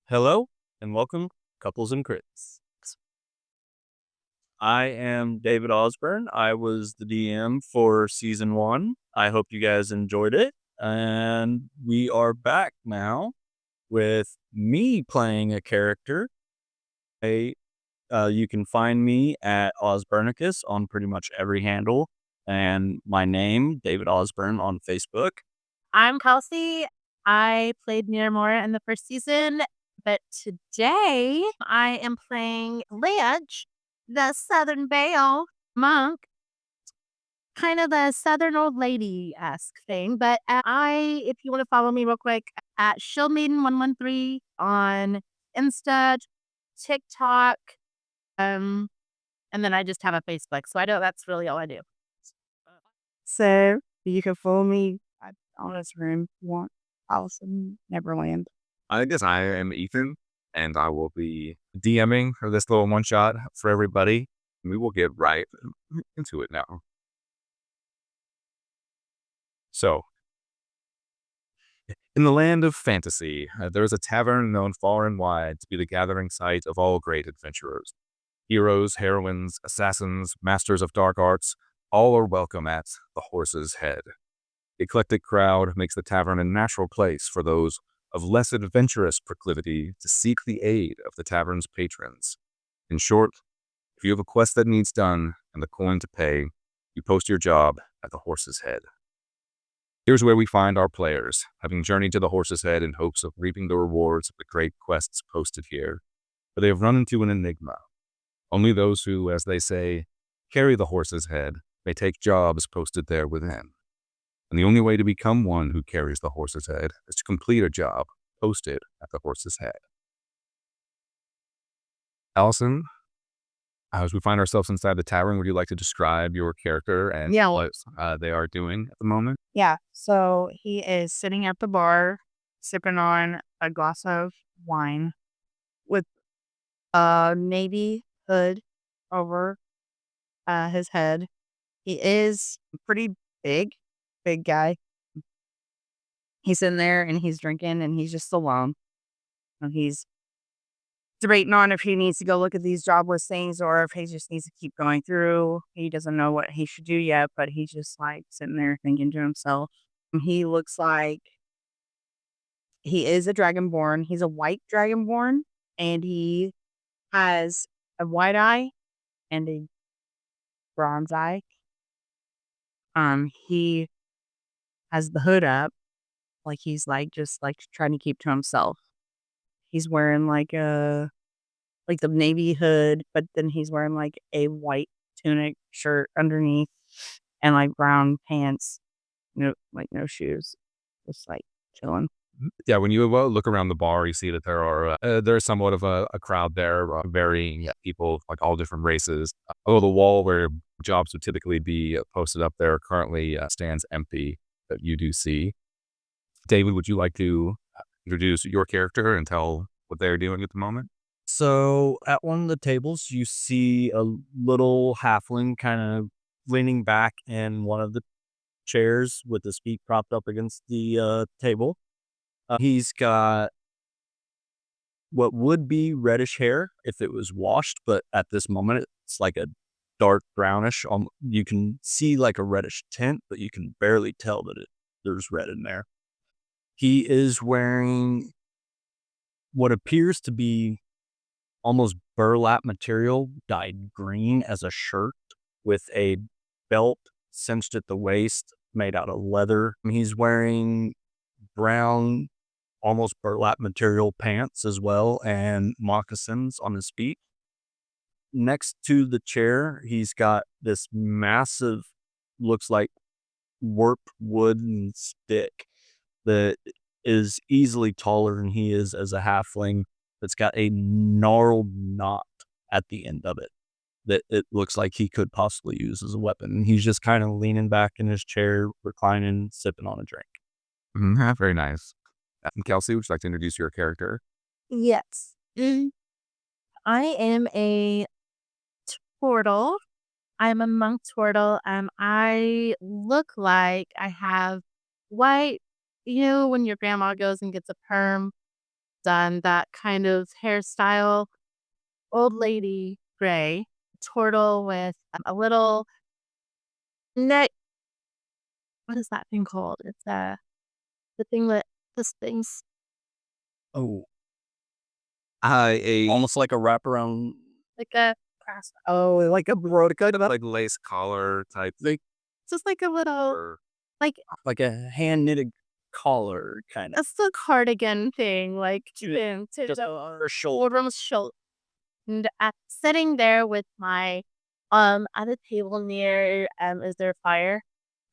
Hello and welcome, Couples and Crits. I am David Osborne. I was the DM for season one. I hope you guys enjoyed it. And we are back now with me playing a character. You can find me at Osbornicus on pretty much every handle. And my name, David Osborne, on Facebook. I'm Kelsey. I played Miramora in the first season, but today I am playing Ledge, the Southern Belle monk, kind of the Southern old lady-esque thing. But if you want to follow me real quick, at Shieldmaiden113 on Insta, TikTok, um, and then I just have a Facebook. So I know that's really all I do. So you can follow me on this room if you want. Allison Neverland. I guess I am Ethan, and I will be DMing for this little one shot for everybody. We will get right into it now. So, in the land of fantasy, there is a tavern known far and wide to be the gathering site of all great adventurers. Heroes, heroines, assassins, masters of dark arts, all are welcome at the Horse's Head. The eclectic crowd makes the tavern a natural place for those of less adventurous proclivity to seek the aid of the tavern's patrons. In short, if you have a quest that needs done and the coin to pay, you post your job at the Horse's Head. Here's where we find our players, having journeyed to the Horse's Head in hopes of reaping the rewards of the great quests posted here. But they have run into an enigma. Only those who, as they say, carry the Horse's Head may take jobs posted there within. And the only way to become one who carries the Horse's Head is to complete a job posted at the Horse's Head. Allison, as we find ourselves inside the tavern, would you like to describe your character and what they are doing at the moment? Yeah. So he is sitting at the bar, sipping on a glass of wine with a navy hood over his head. He is pretty big guy. He's in there and he's drinking and he's just alone. And he's debating on if he needs to go look at these job listings or if he just needs to keep going through. He doesn't know what he should do yet, but he's just like sitting there thinking to himself. He looks like he is a dragonborn. He's a white dragonborn, and he has a white eye and a bronze eye. He has the hood up, like he's like just like trying to keep to himself. He's wearing like the navy hood, but then he's wearing like a white tunic shirt underneath and like brown pants, no shoes, just like chilling. Yeah, when you look around the bar, you see that there's somewhat of a crowd there, varying people, like all different races. Although the wall where jobs would typically be posted up there currently stands empty, that you do see. David, would you like to introduce your character and tell what they're doing at the moment? So at one of the tables, you see a little halfling kind of leaning back in one of the chairs with his feet propped up against the table. He's got what would be reddish hair if it was washed, but at this moment, it's like a dark brownish. You can see like a reddish tint, but you can barely tell that there's red in there. He is wearing what appears to be almost burlap material dyed green as a shirt with a belt cinched at the waist made out of leather. He's wearing brown, almost burlap material pants as well and moccasins on his feet. Next to the chair, he's got this massive, looks like warped wooden stick that is easily taller than he is as a halfling. That's got a gnarled knot at the end of it that it looks like he could possibly use as a weapon. And he's just kind of leaning back in his chair, reclining, sipping on a drink. Very nice. Kelsey, would you like to introduce your character? Yes. I am a turtle. I'm a monk turtle. I look like I have white, when your grandma goes and gets a perm, done that kind of hairstyle. Old lady gray, turtle with a little neck. What is that thing called? It's the thing that this thing's Oh, A almost like a wraparound, like a cross. like a brodequin, like lace collar type thing, It's just like a little or like like a hand knitted collar kind of. it's the cardigan thing, like Just or shoulder. children's shoulder. And sitting there with my at a table near is there a fire?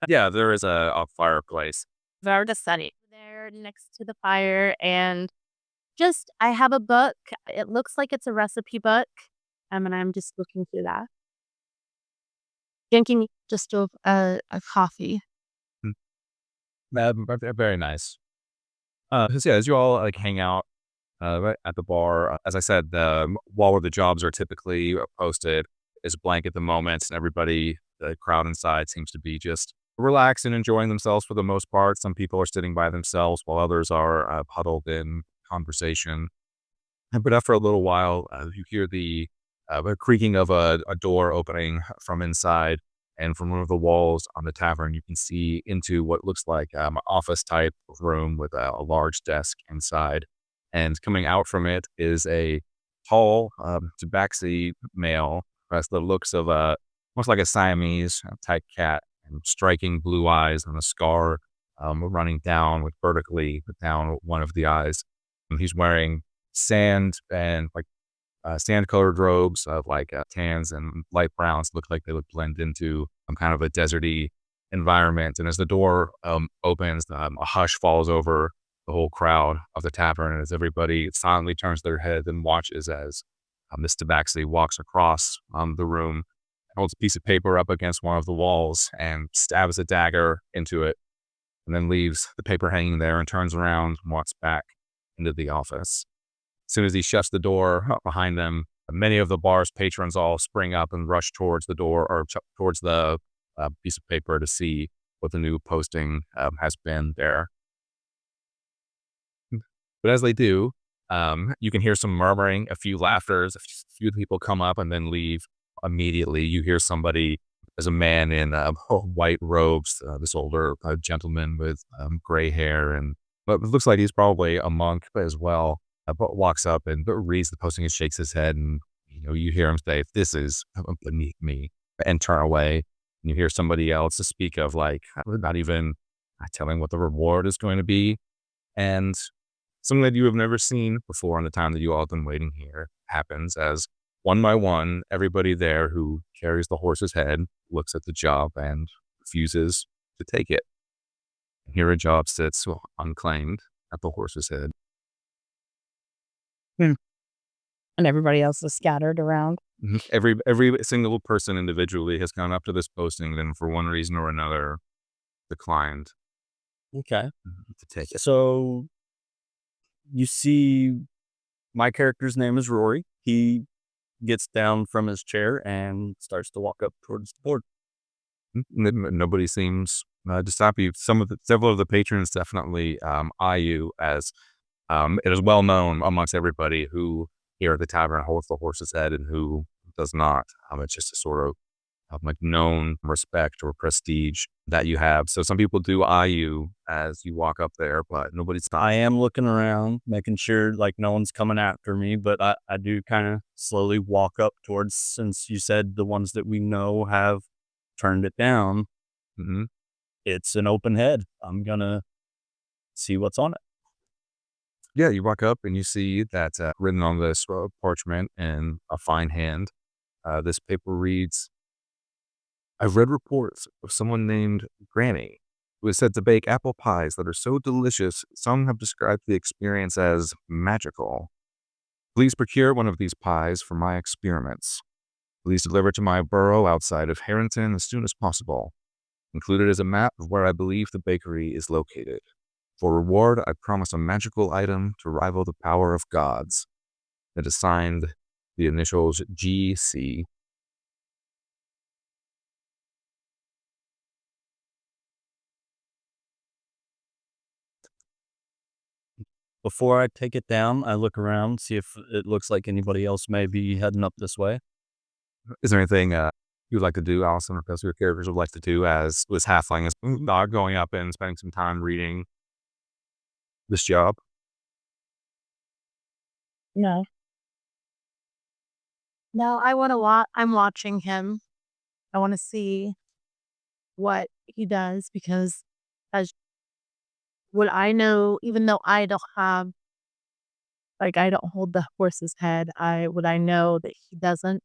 yeah, there is a fireplace. Very just sitting there next to the fire and just I have a book. It looks like it's a recipe book. And I'm just looking through that. Drinking just a coffee. Very nice. So yeah, as you all like hang out right at the bar, as I said, the wall where the jobs are typically posted is blank at the moment, and everybody, the crowd inside, seems to be just relaxed and enjoying themselves for the most part. Some people are sitting by themselves, while others are huddled in conversation. But after a little while, you hear the creaking of a door opening from inside. And from one of the walls on the tavern, you can see into what looks like an office type room with a large desk inside. And coming out from it is a tall tabaxi male, has the looks of a almost like a Siamese type cat, and striking blue eyes and a scar running down with vertically down one of the eyes. And he's wearing sand and like sand colored robes of like tans and light browns look like they would blend into some kind of a deserty environment. And as the door opens, a hush falls over the whole crowd of the tavern. And as everybody silently turns their head and watches as Miss Tabaxi walks across the room, holds a piece of paper up against one of the walls and stabs a dagger into it, and then leaves the paper hanging there and turns around and walks back into the office. As soon as he shuts the door behind them, many of the bar's patrons all spring up and rush towards the door or towards the piece of paper to see what the new posting has been there. But as they do, you can hear some murmuring, a few laughters, a few people come up and then leave immediately. You hear somebody, as a man in white robes, this older gentleman with gray hair, and but it looks like he's probably a monk as well, but walks up and reads the posting and shakes his head. And, you hear him say, "This is beneath me," and turn away. And you hear somebody else to speak of like, not even telling what the reward is going to be. And something that you have never seen before in the time that you all have been waiting here happens as one by one, everybody there who carries the horse's head looks at the job and refuses to take it. Here a job sits unclaimed at the horse's head. And everybody else is scattered around. Every single person individually has gone up to this posting, then for one reason or another declined Okay. to take it. So you see, my character's name is Rory. He gets down from his chair and starts to walk up towards the board. Nobody seems to stop you. Several of the patrons definitely eye you as it is well known amongst everybody who here at the tavern holds the horse's head and who does not. It's just a sort of like known respect or prestige that you have. So some people do eye you as you walk up there, but nobody's not. I am looking around, making sure like no one's coming after me, but I do kind of slowly walk up towards, since you said the ones that we know have turned it down. Mhm. It's an open head. I'm gonna see what's on it. Yeah, you walk up and you see that written on this parchment in a fine hand. This paper reads, "I've read reports of someone named Granny who is said to bake apple pies that are so delicious, some have described the experience as magical. Please procure one of these pies for my experiments. Please deliver to my burrow outside of Harrington as soon as possible. Included is a map of where I believe the bakery is located. For reward, I promise a magical item to rival the power of gods." It is signed the initials GC. Before I take it down, I look around, see if it looks like anybody else may be heading up this way. Is there anything you would like to do, Allison, or because your characters would like to do as was halfling, is not going up and spending some time reading this job? No. No, I'm watching him. I want to see what he does because as would I know, even though I don't have, like, I don't hold the horse's head, would I know that he doesn't?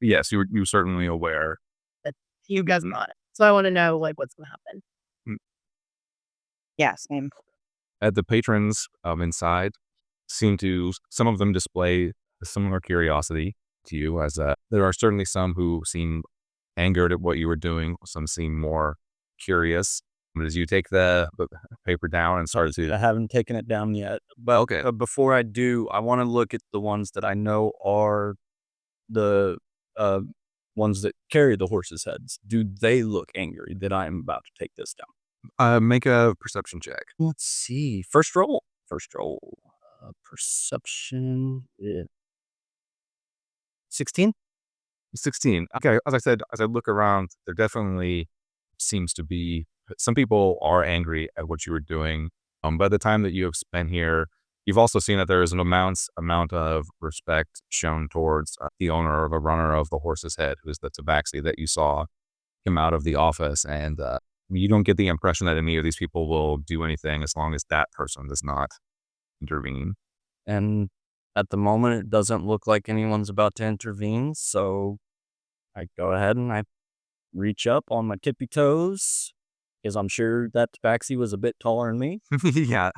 Yes, you're certainly aware. That he does not. So I want to know, like, what's going to happen. Yeah, same. The patrons inside seem to, some of them display a similar curiosity to you, as there are certainly some who seem angered at what you were doing. Some seem more curious. But as you take the paper down and start I to, haven't taken it down yet. But okay, before I do, I want to look at the ones that I know are the ones that carry the horses' heads. Do they look angry that I am about to take this down? make a perception check. Let's see. First roll. Perception. 16? 16. Okay, as I said, as I look around, there definitely seems to be, some people are angry at what you were doing. By the time that you have spent here, you've also seen that there is an amount of respect shown towards the owner or the runner of the horse's head, who is the tabaxi that you saw come out of the office. And you don't get the impression that any of these people will do anything as long as that person does not intervene. And at the moment, it doesn't look like anyone's about to intervene. So I go ahead and I reach up on my tippy toes because I'm sure that tabaxi was a bit taller than me. Yeah.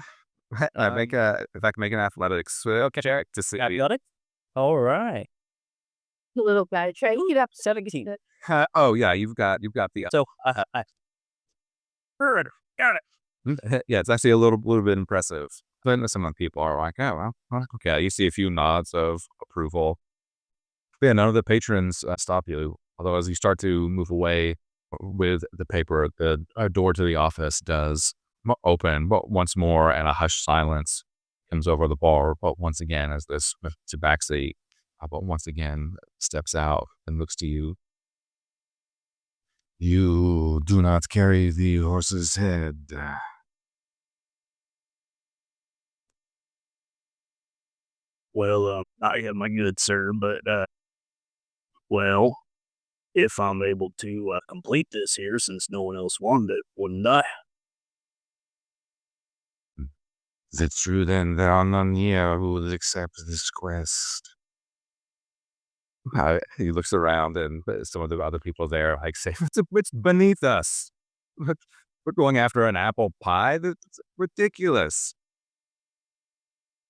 Make if I can make an athletics check to see. I got it. All right. Little guy, try to get up 17. Oh yeah, you've got the So I got it. yeah, it's actually a little bit impressive. But some of the people are like, oh well, okay. You see a few nods of approval. But yeah, none of the patrons stop you. Although as you start to move away with the paper, the door to the office does open, but once more, and a hushed silence comes over the bar. But once again, as this tabaxi, but once again steps out and looks to you. You do not carry the horse's head. Well, not yet, my good sir, but, well, if I'm able to complete this here, since no one else wanted it, wouldn't I? Is it true then there are none here who will accept this quest? He looks around, and some of the other people there like say, it's beneath us. We're going after an apple pie? That's ridiculous.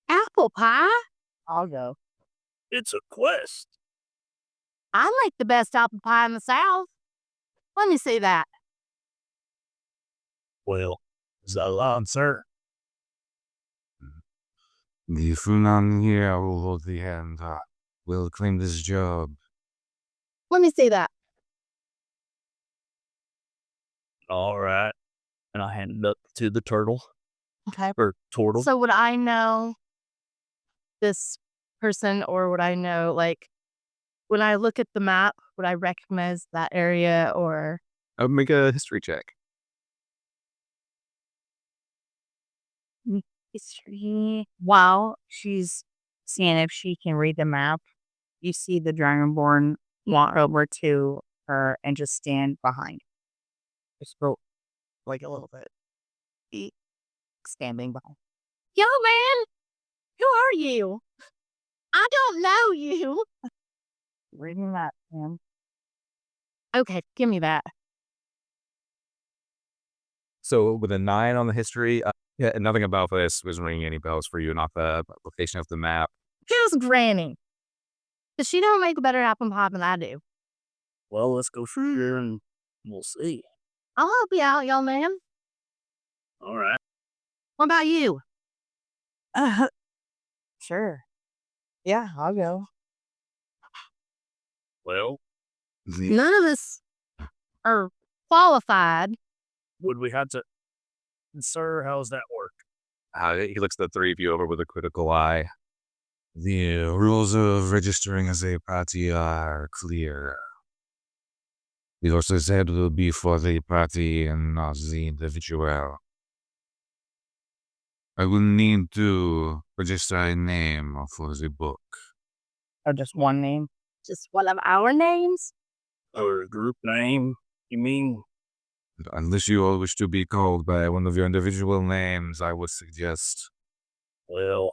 apple pie. I'll go. It's a quest. I like the best apple pie in the South. Let me see that. Well, is that allowed, sir? The Funan here will hold the hand. Will claim this job. Let me see that. All right. And I hand it up to the turtle Okay. or turtle. So would I know this person, or would I know, like, when I look at the map, would I recognize that area, or? Make a history check. History. While she's seeing if she can read the map, you see the Dragonborn walk over to her and just stand behind. Just go like a little bit. Standing behind. Yo, man, who are you? I don't know you. Reading that, man. Okay, give me that. So with a 9 on the history, yeah, nothing about this was ringing any bells for you, not the location of the map. Who's Granny? Because she don't make a better apple pie than I do. Well, let's go through here and we'll see. I'll help you out, young man. All right. What about you? Sure. Yeah, I'll go. Well, None of us are qualified. would we have to, sir, how's that work? He looks the three of you over with a critical eye. The rules of registering as a party are clear. The horse's head will be for the party and not the individual. I will need to register a name for the book. Or just one name. Just one of our names? Or a group name, you mean? Unless you all wish to be called by one of your individual names, I would suggest. Well,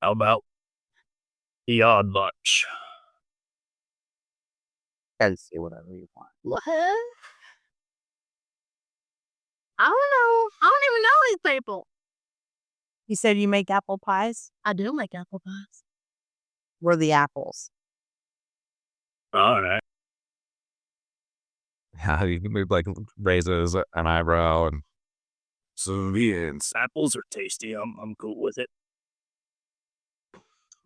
how about the Odd Bunch? Can say whatever you want. What? I don't know. I don't even know these people. You said you make apple pies? I do make apple pies. We're the apples. All right. Yeah, he like raises an eyebrow and so yes, Apples are tasty. I'm cool with it.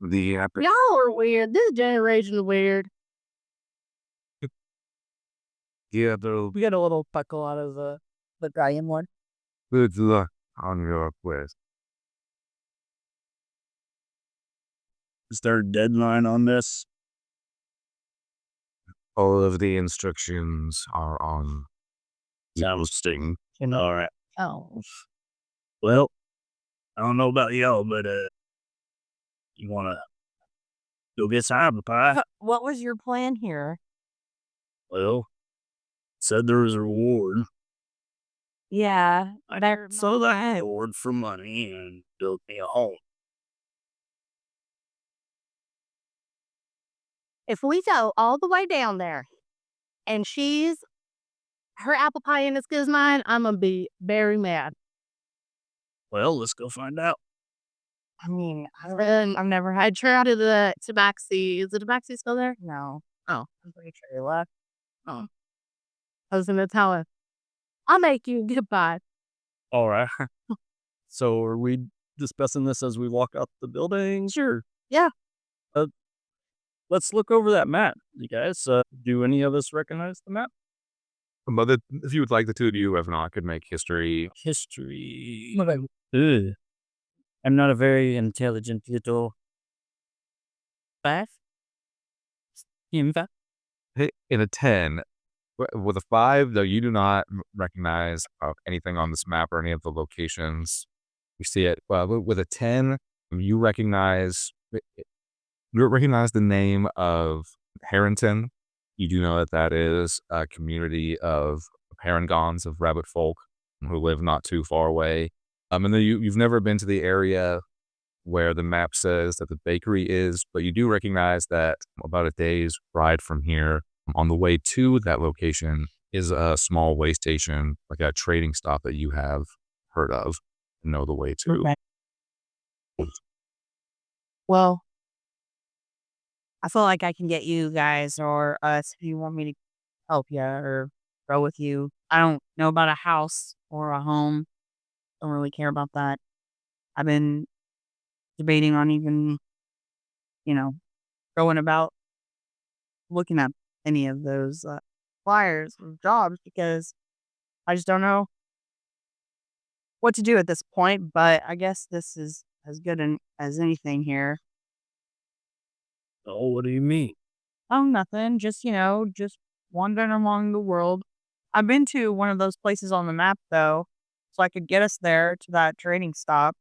the apple. Y'all are weird. This generation is weird. Yeah, there'll We got a little puckle out of the Brian one. good luck on your quest. Is there a deadline on this? All of the instructions are on the Sounds posting. All right. Oh. Well, I don't know about y'all, but you wanna go get some apple pie? What was your plan here? Well, said there was a reward. Yeah. So the reward for money and build me a home. If we go all the way down there and her apple pie ain't as good as mine, I'm going to be very mad. Well, let's go find out. I mean, I've never had tried to the Tabaxi. Is the Tabaxi still there? no. Oh. I'm pretty sure he left. I was going to tell him, I'll make you goodbye. All right. So are we discussing this as we walk out the building? Sure. Yeah. Let's look over that map, you guys. Do any of us recognize the map? But if you would like, the two of you, if not, could make history. History. Ugh. I'm not a very intelligent little. 5? In fact, In a 10, with a 5, though, you do not recognize anything on this map or any of the locations. You see it. With a 10, you recognize the name of Harrington. You do know that that is a community of Parangons, of rabbit folk who live not too far away. And then you've never been to the area where the map says that the bakery is, but you do recognize that about a day's ride from here, on the way to that location, is a small way station, like a trading stop that you have heard of and know the way to. Okay. Well, I feel like I can get you guys or us if you want me to help you or go with you. I don't know about a house or a home. Don't really care about that. I've been debating on even, going about looking at any of those flyers or jobs because I just don't know what to do at this point. But I guess this is as good as anything here. Oh, what do you mean? Oh, nothing. Just, just wandering along the world. I've been to one of those places on the map, though, so I could get us there to that trading stop.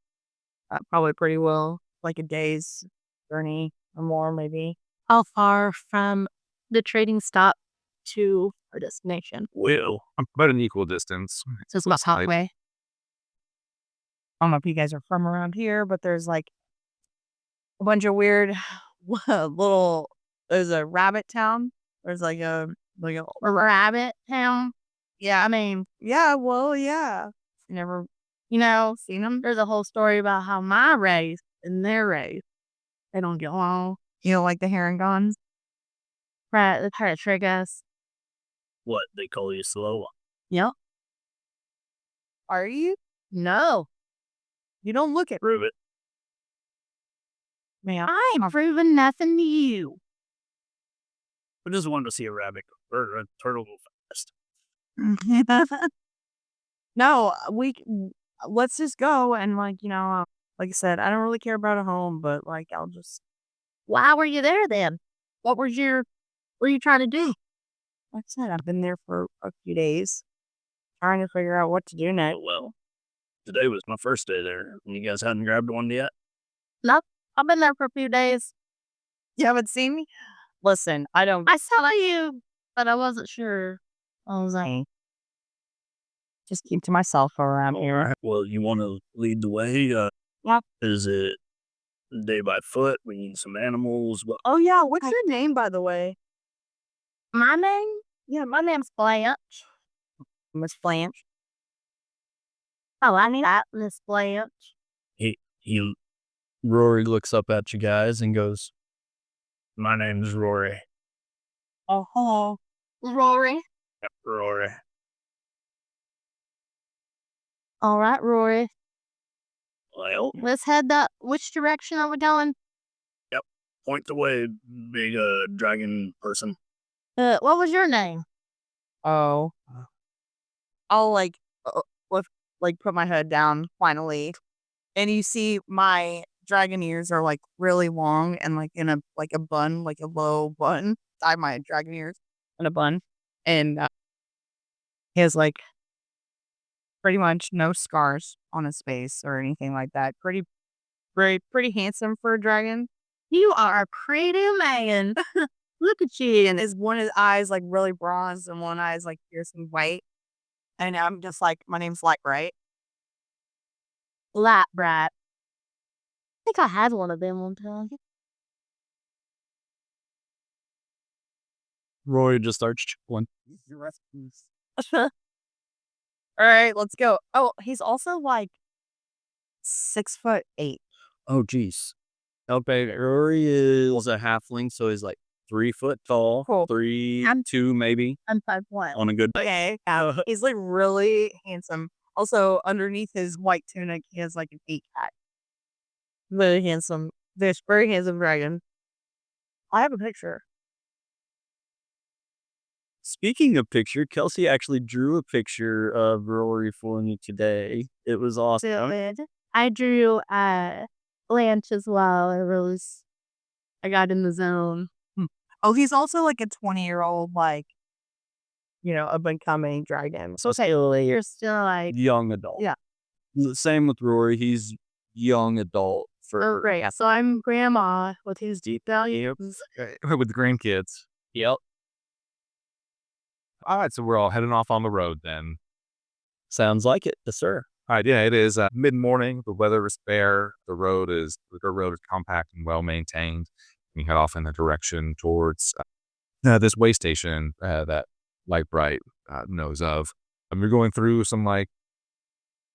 Probably pretty well, like a day's journey or more, maybe. How far from the trading stop to our destination? Well, About an equal distance. So it's about halfway. I don't know if you guys are from around here, but there's like a bunch of weird little. There's a rabbit town. There's like a Rabbit town. yeah. I mean, yeah. Well, yeah. Never seen them. There's a whole story about how my race and their race, they don't get along. You know, like the Harringons. Right, they try to trick us. what, they call you slow? Yep. Are you? No. You don't look it, Prove it. man. I ain't proving nothing to you. I just wanted to see a rabbit or a turtle go fast. No, let's just go. And like, like I said, I don't really care about a home, but like, I'll just, Why were you there then? What were you trying to do? like I said, I've been there for a few days trying to figure out what to do next. Oh, well, today was my first day there. And you guys hadn't grabbed one yet? Nope. I've been there for a few days. You haven't seen me? Listen, I don't. I saw you, but I wasn't sure. I was like, Just keep to myself around here. Alright, well, you want to lead the way? Yeah. Is it day by foot? We need some animals. What? Oh yeah, what's your name, by the way? my name? Yeah, my name's Blanche. Miss Blanche. Oh, I need that, Miss Blanche. He, Rory looks up at you guys and goes, my name's Rory. Oh, hello. Rory. Yep, Rory. All right, Rory. Well, Let's head that. Which direction are we going? point the way, big dragon person. What was your name? Oh. I'll like, put my head down finally, and you see my dragon ears are like really long and like in a bun, like a low bun. I have my dragon ears in a bun, and he has like pretty much no scars on his face or anything like that. Pretty handsome for a dragon. You are a pretty man. Look at you. And one of his eyes like really bronze and one eye is like fierce and white. And I'm just like, my name's Light Bright. Light bright. I think I had one of them one time. Rory just starts chuckling. All right, let's go. Oh, he's also like 6'8". Oh, geez. Okay, Rory is a halfling, so he's like 3 foot tall. Cool. 3'2" maybe I'm 5'1". on a good. Okay, he's like really handsome. Also, underneath his white tunic, he has like an 8-pack. Very handsome. This very handsome dragon. I have a picture. Speaking of picture, Kelsey actually drew a picture of Rory for me today. It was awesome. Good. I drew Blanche as well. I got in the zone. Oh, he's also like a 20-year-old, like, up and coming dragon. So you're still like Young adult. Yeah. Same with Rory. He's young adult for. right. So I'm grandma with his deep values. With the grandkids. Yep. All right, so we're all heading off on the road then. Sounds like it. Yes, sir. All right, yeah, it is mid-morning. The weather is fair. The road is compact and well maintained. We head off in the direction towards this way station that Light Bright knows of. You're going through some like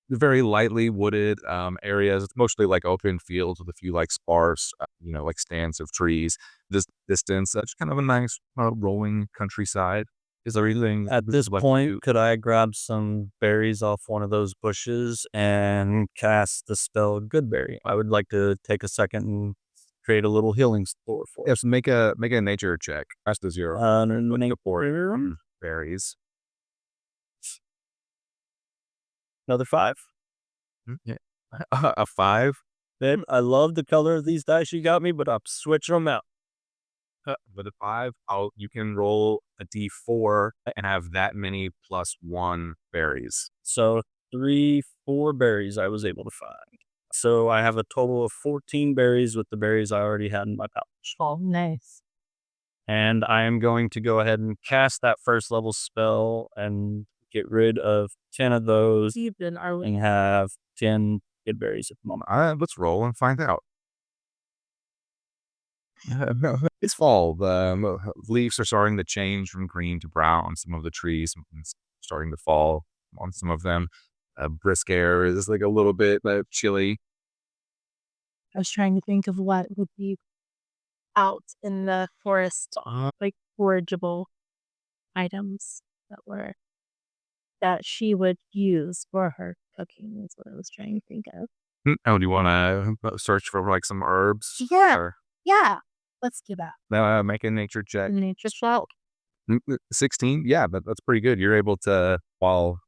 very lightly wooded areas. It's mostly like open fields with a few like sparse, like stands of trees. This distance, just kind of a nice rolling countryside. Is there anything At this point, could I grab some berries off one of those bushes and cast the spell Goodberry? I would like to take a second and create a little healing store for it. Yes, make a nature check. That's the 0. Berries. Another 5. Yeah. A 5. Babe, I love the color of these dice you got me, but I'm switching them out. With a 5, you can roll a d4 and have that many plus 1 berries. So 4 berries I was able to find. So I have a total of 14 berries with the berries I already had in my pouch. Oh, nice. And I am going to go ahead and cast that first level spell and get rid of 10 of those and have 10 good berries at the moment. All right, let's roll and find out. It's fall. The leaves are starting to change from green to brown on some of the trees. It's starting to fall on some of them. Brisk air is like a little bit chilly. I was trying to think of what would be out in the forest, like forageable items that she would use for her cooking is what I was trying to think of. Oh, do you want to search for like some herbs? Yeah. Or, Yeah. Let's do that. make a nature check. Nature spell. 16? Yeah, but that's pretty good. You're able to, while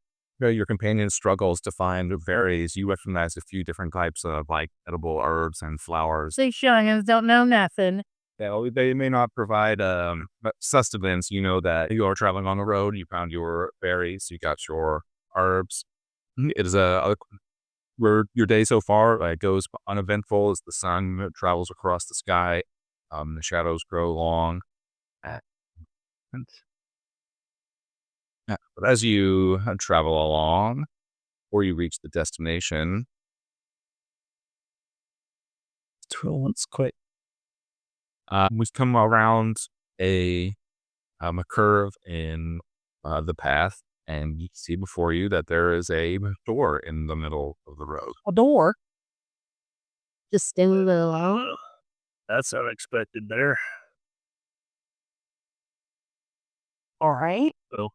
your companion struggles to find berries, you recognize a few different types of like edible herbs and flowers. These youngins don't know nothing. They may not provide sustenance. You know that you are traveling on the road. You found your berries. You got your herbs. It is your day so far goes uneventful as the sun travels across the sky. The shadows grow long. And but as you travel along, or you reach the destination, Once quick. we've come around a curve in the path, and you see before you that there is a door in the middle of the road. A door. Just standing there alone. That's unexpected there. All right. Well,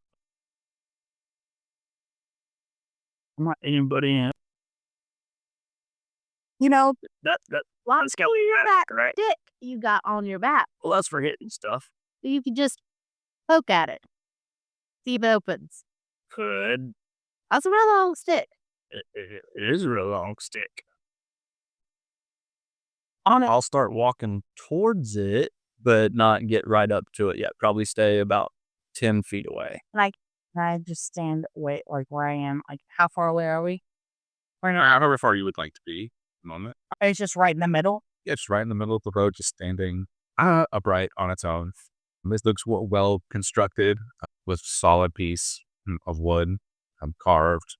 not anybody in You know, that Why let's go. that Right. stick you got on your back? Well, that's for hitting stuff. So you can just poke at it. See if it opens. Could. That's a real long stick. It is a real long stick. on it. I'll start walking towards it, but not get right up to it yet. Probably stay about 10 feet away. Can I just stand wait like where I am? Like how far away are we? We're not. However far you would like to be. A moment. It's just right in the middle. Yeah, it's right in the middle of the road, just standing upright on its own. This looks well constructed with solid piece of wood carved.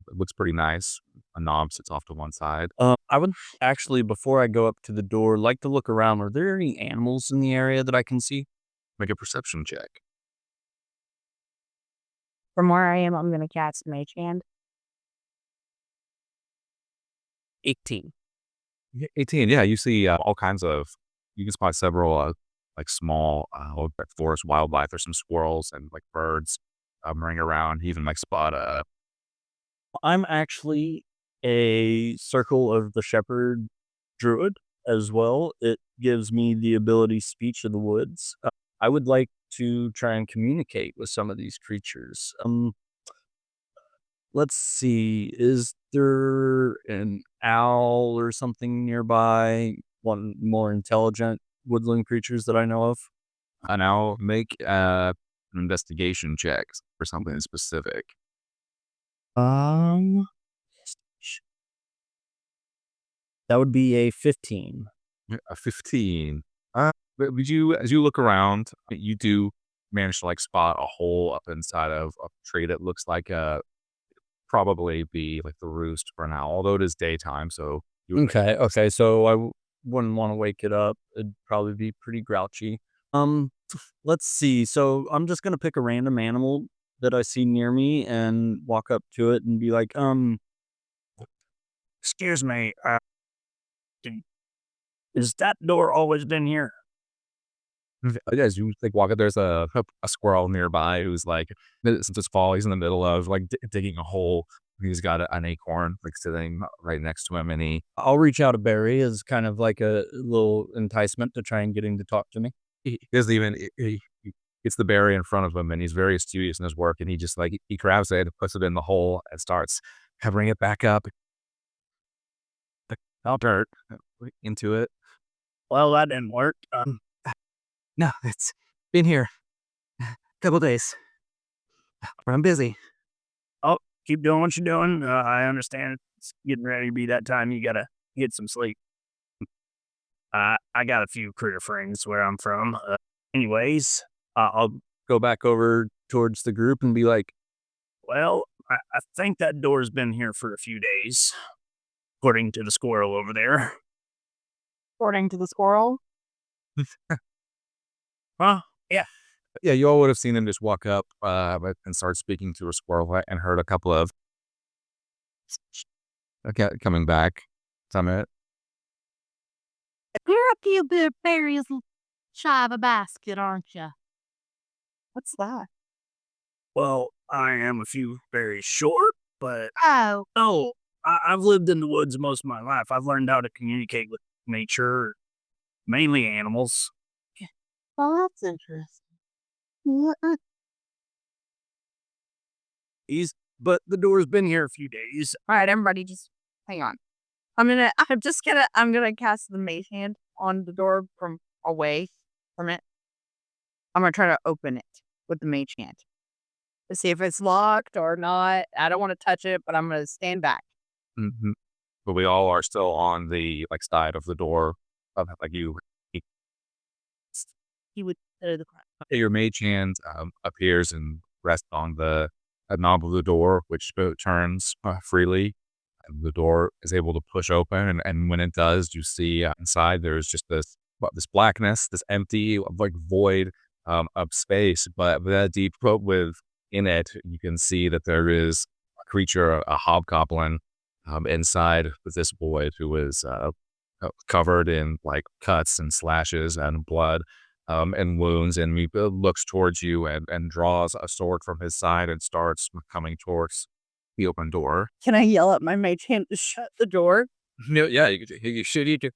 It looks pretty nice. A knob sits off to one side. I would actually, before I go up to the door, like to look around. Are there any animals in the area that I can see? Make a perception check. From where I am, I'm gonna cast Mage Hand. 18. 18. Yeah, you see all kinds of. You can spot several like small forest wildlife. There's some squirrels and like birds running around. You even like spot I'm actually a Circle of the Shepherd druid as well. It gives me the ability Speech of the Woods. I would like to try and communicate with some of these creatures. Let's see. Is there an owl or something nearby? One more intelligent woodland creatures that I know of? now make an investigation check for something specific. Um, that would be a 15. A 15. But would you, as you look around, you do manage to like spot a hole up inside of a tree that looks like probably be like the roost for an owl, although it is daytime, so you would Okay. So I wouldn't want to wake it up. It'd probably be pretty grouchy. Let's see. So I'm just gonna pick a random animal that I see near me and walk up to it and be like, Excuse me. Is that door always been here? as you like walk up, there's a squirrel nearby who's like since it's fall, he's in the middle of like digging a hole. He's got an acorn like sitting right next to him, and I'll reach out a berry as kind of like a little enticement to try and get him to talk to me. he doesn't even he gets the berry in front of him, and he's very studious in his work, and he just like he grabs it, puts it in the hole, and starts covering it back up. The dirt into it. Well, that didn't work. No, it's been here a couple days. But I'm busy. Keep doing what you're doing. I understand it's getting ready to be that time. You gotta get some sleep. I got a few critter friends where I'm from. Anyways, I'll go back over towards the group and be like, well, I think that door's been here for a few days, according to the squirrel over there. According to the squirrel. Huh? Yeah. Yeah, you all would have seen him just walk up and start speaking to a squirrel and heard a couple of coming back. Summit. You're a few big berries shy of a basket, aren't you? What's that? Well, I am a few very short, but Oh, I've lived in the woods most of my life. I've learned how to communicate with nature, mainly animals. well, that's interesting. he's but the door's been here a few days. All right, everybody, just hang on. I'm gonna cast the mage hand on the door from away from it. I'm gonna try to open it with the mage hand to see if it's locked or not. I don't want to touch it, but I'm gonna stand back. Mhm. But we all are still on the side of the door of you. He would the crap. Your mage hand appears and rests on the knob of the door, which turns freely. And the door is able to push open, and when it does, you see inside there's just this blackness, this empty void of space. But that deep within it, you can see that there is a creature, a hobgoblin, inside with this void who is covered in cuts and slashes and blood. And wounds, and he looks towards you and draws a sword from his side and starts coming towards the open door. Can I yell at my mage hand to shut the door? No, yeah, you should eat it.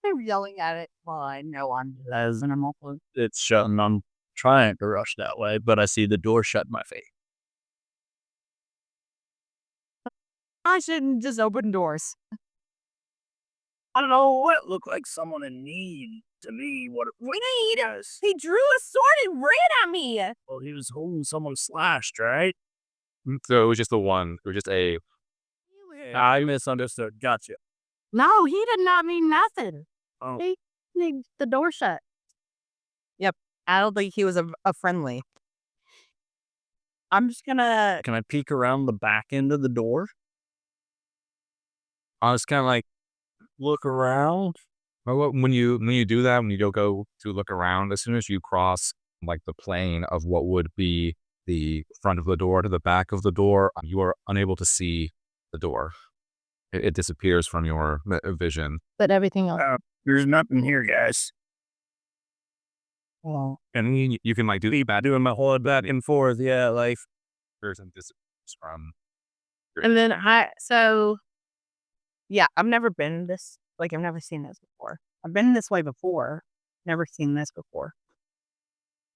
I'm yelling at it while I know I'm as an awful. It's shut, and I'm trying to rush that way, but I see the door shut in my face. I shouldn't just open doors. I don't know what looked like someone in need to me. What he does? He drew a sword and ran at me. Well, he was holding someone slashed, right? So it was just the one. It was just a. I misunderstood. Gotcha. No, he did not mean nothing. Oh. He needs the door shut. I don't think he was a friendly. I'm just gonna. Can I peek around the back end of the door? I was kind of look around. Well, when you do that, when you go to look around, as soon as you cross the plane of what would be the front of the door to the back of the door, you are unable to see the door. It disappears from your vision. But everything else. There's nothing here, guys. Well, And you can do that. Doing my whole back and forth. Yeah, Person disappears from. And then yeah, I've never been this. I've never seen this before. I've been this way before. Never seen this before.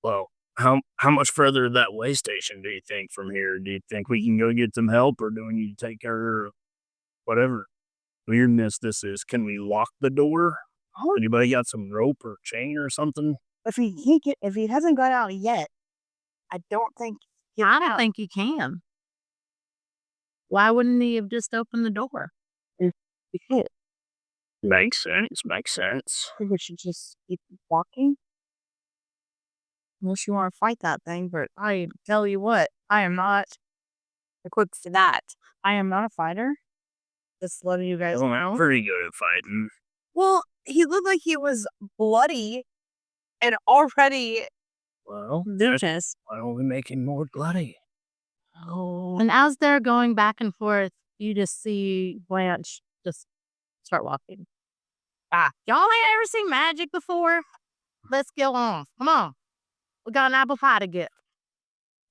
Well, how much further that way station do you think from here? Do you think we can go get some help, or do we need to take care of whatever weirdness this is? Can we lock the door? Oh. Anybody got some rope or chain or something? If he hasn't got out yet, I don't think. I don't think you can. Why wouldn't he have just opened the door? He could. Makes sense. Makes sense. I think we should just keep walking. Unless you want to fight that thing, but I tell you what, I am not equipped for that. I am not a fighter. Just letting you guys Well, know. I'm pretty good at fighting. Well, he looked like he was bloody and already Well, vicious. why don't we make him more bloody? Oh. And as they're going back and forth, you just see Blanche just start walking. Y'all ain't ever seen magic before? Let's go on. Come on. We got an apple pie to get.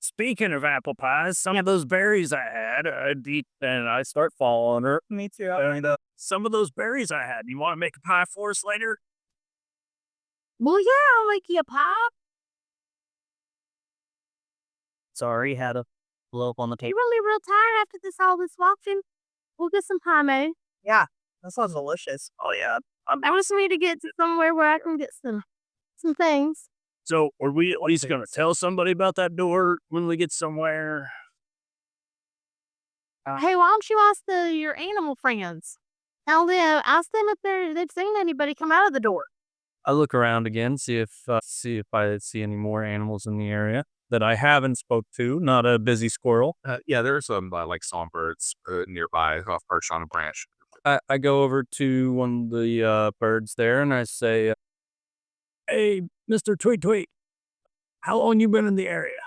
Speaking of apple pies, some of those berries I had, I'd eat, and I start following her. Me too. and some of those berries I had. You want to make a pie for us later? Well, yeah, I'll make you a pie. Sorry, had a blow up on the You table. really real tired after all this walking? We'll get some pie made. Yeah, that sounds delicious. Oh yeah. I just need to get to somewhere where I can get some things. So, are we at least gonna tell somebody about that door when we get somewhere? Hey, why don't you ask your animal friends? Ask them if they've seen anybody come out of the door. I look around again, see if I see any more animals in the area that I haven't spoke to. Not a busy squirrel. Yeah, there's some songbirds nearby, perched on a branch. I go over to one of the birds there and I say, "Hey, Mr. Tweet Tweet, how long you been in the area?"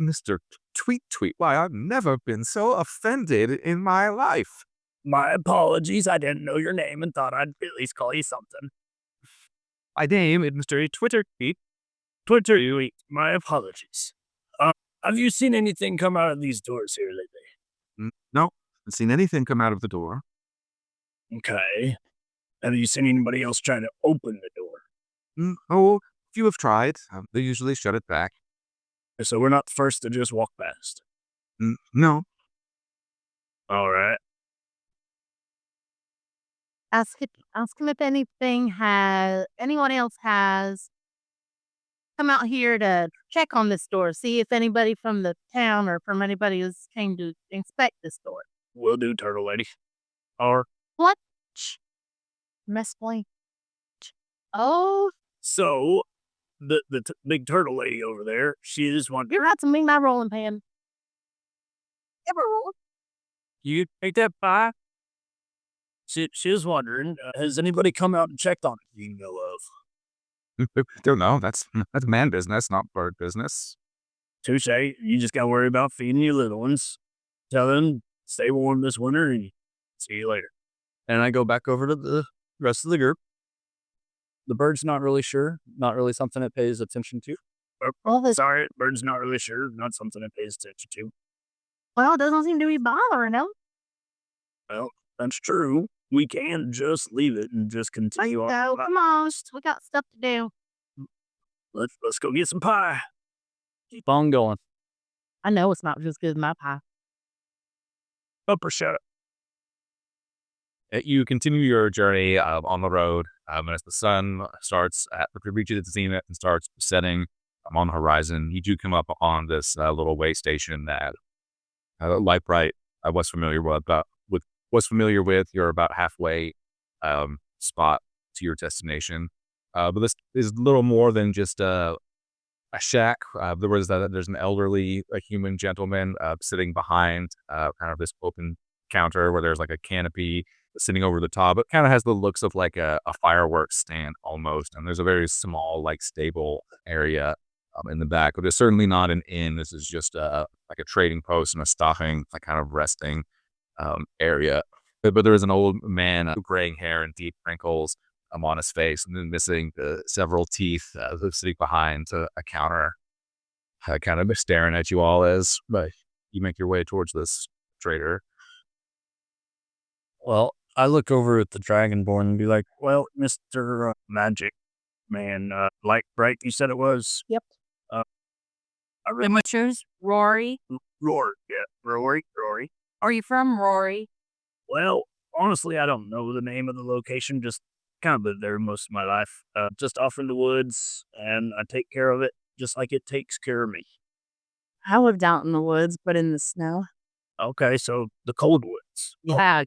Mr. Tweet Tweet, why, I've never been so offended in my life. My apologies. I didn't know your name and thought I'd at least call you something. My name is Mr. Twitter Tweet. Twitter Tweet. My apologies. Have you seen anything come out of these doors here lately? No, haven't seen anything come out of the door. Okay. Have you seen anybody else trying to open the door? Oh, a few have tried. They usually shut it back. So we're not the first to just walk past. No. All right. Ask him if anyone else has come out here to check on this store, see if anybody from the town or from anybody who's came to inspect the store. Will do, Turtle Lady. Or What? Mescaline. Oh, so the big turtle lady over there, she is one. you're right to me, my rolling pin. Ever roll? You take that pie? She was wondering, has anybody come out and checked on it you know of? Don't know. That's man business, not bird business. Touche. You just got to worry about feeding your little ones. Tell them, stay warm this winter and see you later. And I go back over to the rest of the group. The bird's not really sure, not really something it pays attention to. Sorry, bird's not really sure. Not something it pays attention to. Well, it doesn't seem to be bothering him. Well, that's true. We can just leave it and just continue on. So, come on, we got stuff to do. Let's go get some pie. Keep on going. I know it's not just good as my pie. Upper shut up. You continue your journey on the road, and as the sun reaches its zenith and starts setting on the horizon, you do come up on this little way station that Light Bright was familiar with. You're about halfway spot to your destination, but this is little more than just a shack. There's an elderly, human gentleman sitting behind kind of this open counter where there's like a canopy sitting over the top. It kind of has the looks of like a fireworks stand almost, and there's a very small stable area in the back, but it's certainly not an inn. This is just like a trading post and a stopping, kind of resting area. But there is an old man, graying hair and deep wrinkles on his face, and then missing several teeth, sitting behind a counter, kind of staring at you all as you make your way towards this trader. Well, I look over at the Dragonborn and be like, Well, Mr. Magic Man, Light Bright, you said it was? Yep. I really Choose Rory. Rory. Yeah, Rory. Are you from Rory? Well, honestly, I don't know the name of the location. Just kind of lived there most of my life. Just off in the woods, and I take care of it just like it takes care of me. I lived out in the woods, but in the snow. Okay, so the cold woods. Yeah,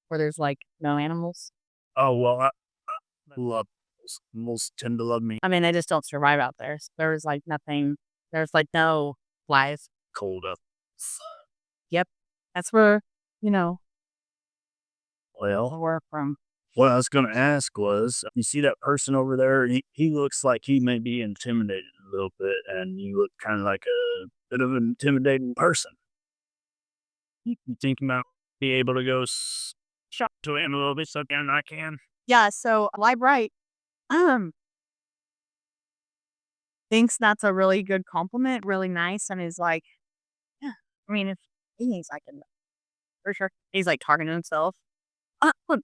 where there's no animals. Oh, well, I love animals. Animals tend to love me. I mean, they just don't survive out there. So there was nothing. There's no flies. Cold up. That's where Well, we're from. what I was going to ask was, you see that person over there? He looks like he may be intimidated a little bit, and you look kind of like a bit of an intimidating person. You think you might be able to go shop to him a little bit so I can? Yeah. So Light Bright, thinks that's a really good compliment, really nice, and is like, yeah. I mean, if he thinks I can, for sure. He's talking to himself.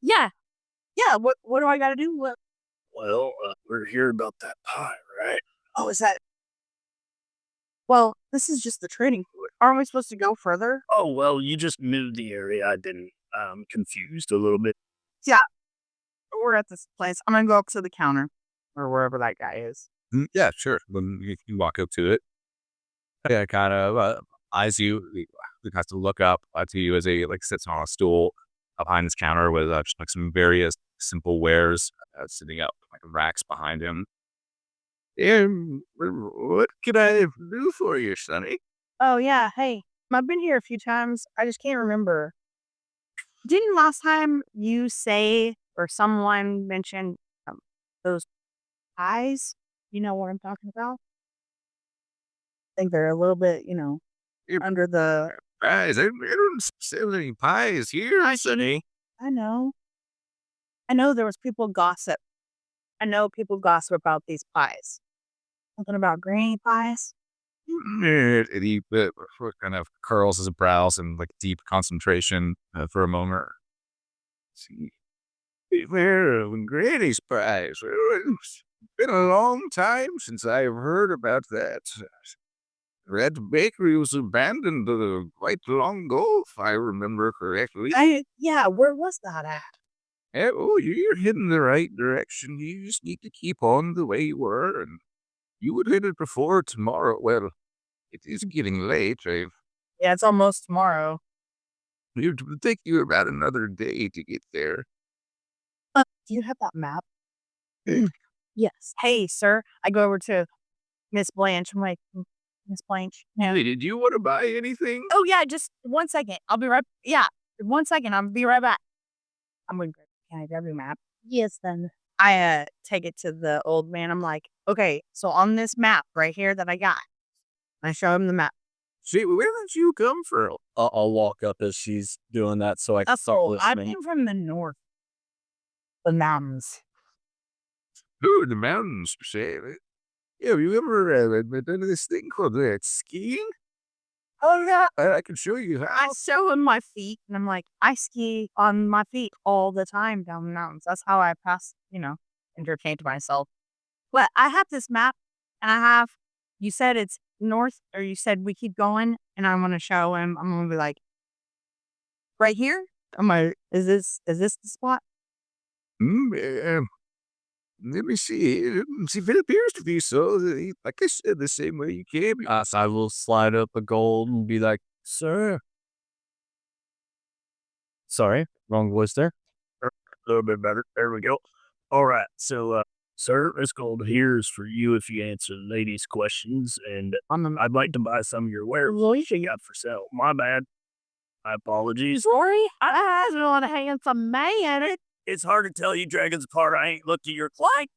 Yeah. What do I got to do? Well, we're here about that pie, right? Oh, is that? Well, this is just the trading food. Aren't we supposed to go further? Oh, well, you just moved the area. I didn't. Confused a little bit. We're at this place. I'm gonna go up to the counter or wherever that guy is. Yeah, sure. Then you walk up to it. Yeah, kind of eyes you. He has to look up to you as he sits on a stool behind his counter with just some various simple wares sitting up racks behind him. What can I do for you, Sonny? Oh yeah, hey, I've been here a few times. I just can't remember. Didn't last time you say or someone mention those pies? You know what I'm talking about? I think they're a little bit, under the. Pies? I don't sell any pies here, Sonny. I know there was people gossip. I know people gossip about these pies. Something about granny pies. He kind of curls his brows in deep concentration for a moment. See, where Granny's pies? It's been a long time since I've heard about that. Red Bakery was abandoned quite long ago, if I remember correctly. Yeah, where was that at? Oh, you're heading the right direction. You just need to keep on the way you were, and you would hit it before tomorrow. Well, it is getting late. Yeah, it's almost tomorrow. It would take you about another day to get there. Do you have that map? Yes. Hey, sir. I go over to Miss Blanche. I'm like, Miss Blanche. Yeah. Hey, did you want to buy anything? Oh yeah, just 1 second. I'll be right. Yeah, 1 second. I'll be right back. I'm gonna. Can I grab your map? Yes, then. I take it to the old man. I'm like, okay, so on this map right here that I got, I show him the map. See, where did you come from? I'll walk up as she's doing that so I can That's start cool. I listening. came from the north, the mountains. Oh, the mountains, say. Yeah, have you ever done this thing called skiing? Oh yeah. I can show you I how. show him my feet, and I'm like, I ski on my feet all the time down the mountains. That's how I pass, entertained myself. But I have this map, and you said it's north, or you said we keep going, and I'm gonna show him. I'm gonna be like, right here. Is this the spot? Let me see. See if it appears to be so. Like I said, the same way you came. So I will slide up a gold and be like, sir. Sorry, wrong voice there. A little bit better. There we go. All right. So, sir, this gold here is for you if you answer the lady's questions. And I'd like to buy some of your wares. What you got for sale? My bad. My apologies. Rory, I don't want a handsome man. It's hard to tell you dragons apart. I ain't looked at your client.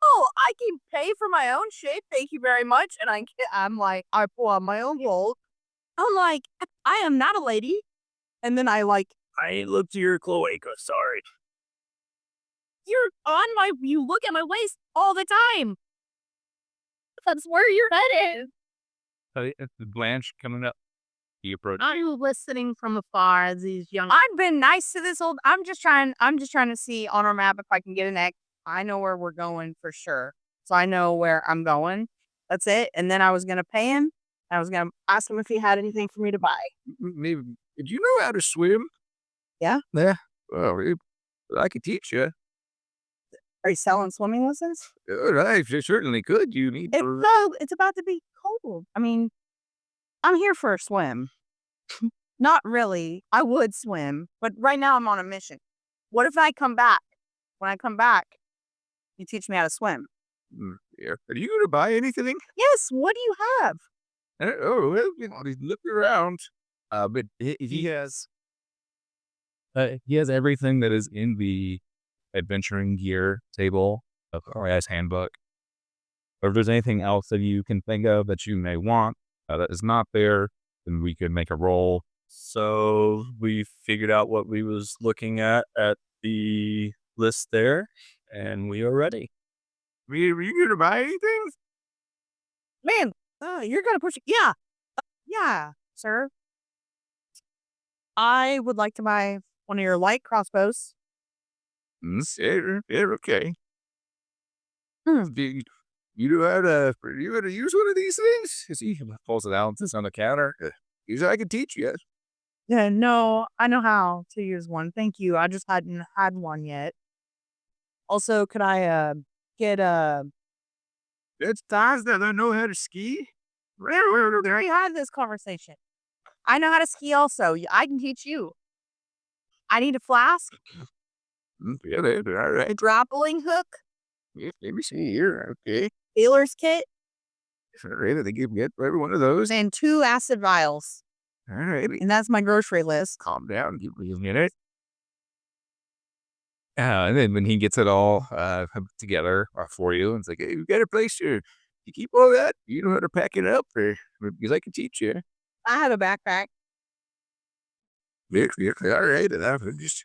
Oh, I can pay for my own shit. Thank you very much. And I'm like, I pull out my own gold. I'm like, I am not a lady. And then I I ain't looked at your cloaca. Sorry. You look at my waist all the time. That's where your head is. It's Blanche coming up. He approached. I'm listening from afar as these young. I've been nice to this old. I'm just trying to see on our map if I can get an X. I know where we're going for sure. So I know where I'm going. That's it. And then I was going to pay him. I was going to ask him if he had anything for me to buy. Maybe. Did you know how to swim? Yeah. Yeah. Well, I could teach you. Are you selling swimming lessons? I certainly could. You need to. It's about to be cold. I mean, I'm here for a swim. Not really. I would swim, but right now I'm on a mission. What if I come back? When I come back, you teach me how to swim. Yeah. Are you going to buy anything? Yes. What do you have? Well, look around. But he has everything that is in the adventuring gear table of Ari's handbook. Or if there's anything else that you can think of that you may want that is not there, then we could make a roll. So we figured out what we was looking at the list there, and we are ready. Are you going to buy anything? Man, you're going to push it. Yeah. Yeah, sir. I would like to buy one of your light crossbows. Yeah, okay. Hmm. You know how to use one of these things? Because he pulls it out and sits on the counter. Usually I can teach you. Yeah, no, I know how to use one. Thank you. I just hadn't had one yet. Also, could I get It's guys that don't know how to ski. we already had this conversation. I know how to ski also. I can teach you. I need a flask, Yeah, they're all a right. grappling hook, Let me see here. Okay. healer's kit, All right. I think you can get every one of those. and 2 acid vials. All right. And that's my grocery list. Calm down. Give me a minute. And then when he gets it all together for you, it's like, hey, you got a place here. You keep all that. You know how to pack it up, because I can teach you. I have a backpack. Yeah, all right. And I'm just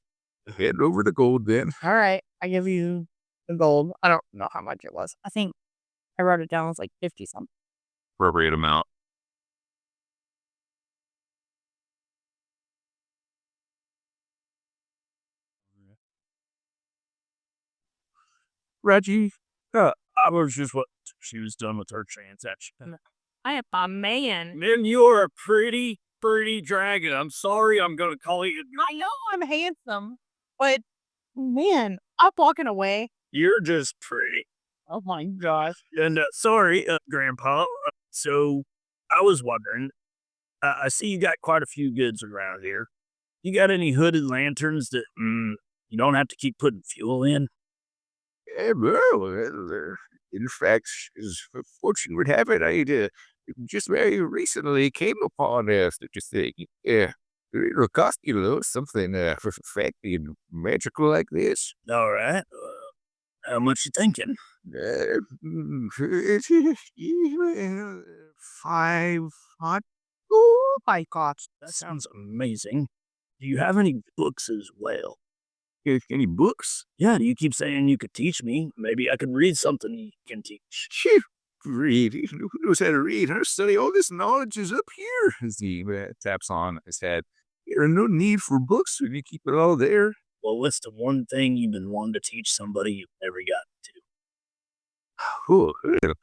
head over the gold then. All right. I give you the gold. I don't know how much it was. I think I wrote it down. It was like 50 something. Appropriate amount. Reggie, I was just what she was done with her transaction. I am a man. Man, you're a pretty dragon. I'm sorry I'm going to call you. I know I'm handsome, but man, I'm walking away. You're just pretty. Oh my gosh. And sorry, Grandpa. So I was wondering, I see you got quite a few goods around here. You got any hooded lanterns that you don't have to keep putting fuel in? Well, in fact, as fortune would have it, I just very recently came upon such a thing. It'll cost you though something for fancy and magical like this. All right. How much you thinking? Uh, 500. Oh my gosh. That sounds amazing. Do you have any books as well? Any books? Yeah, you keep saying you could teach me. Maybe I could read something you can teach. Phew, read. Who knows how to read? How to study? All this knowledge is up here. As he taps on his head. There's no need for books when you keep it all there. Well, what's the one thing you've been wanting to teach somebody you've never gotten to? Oh, well,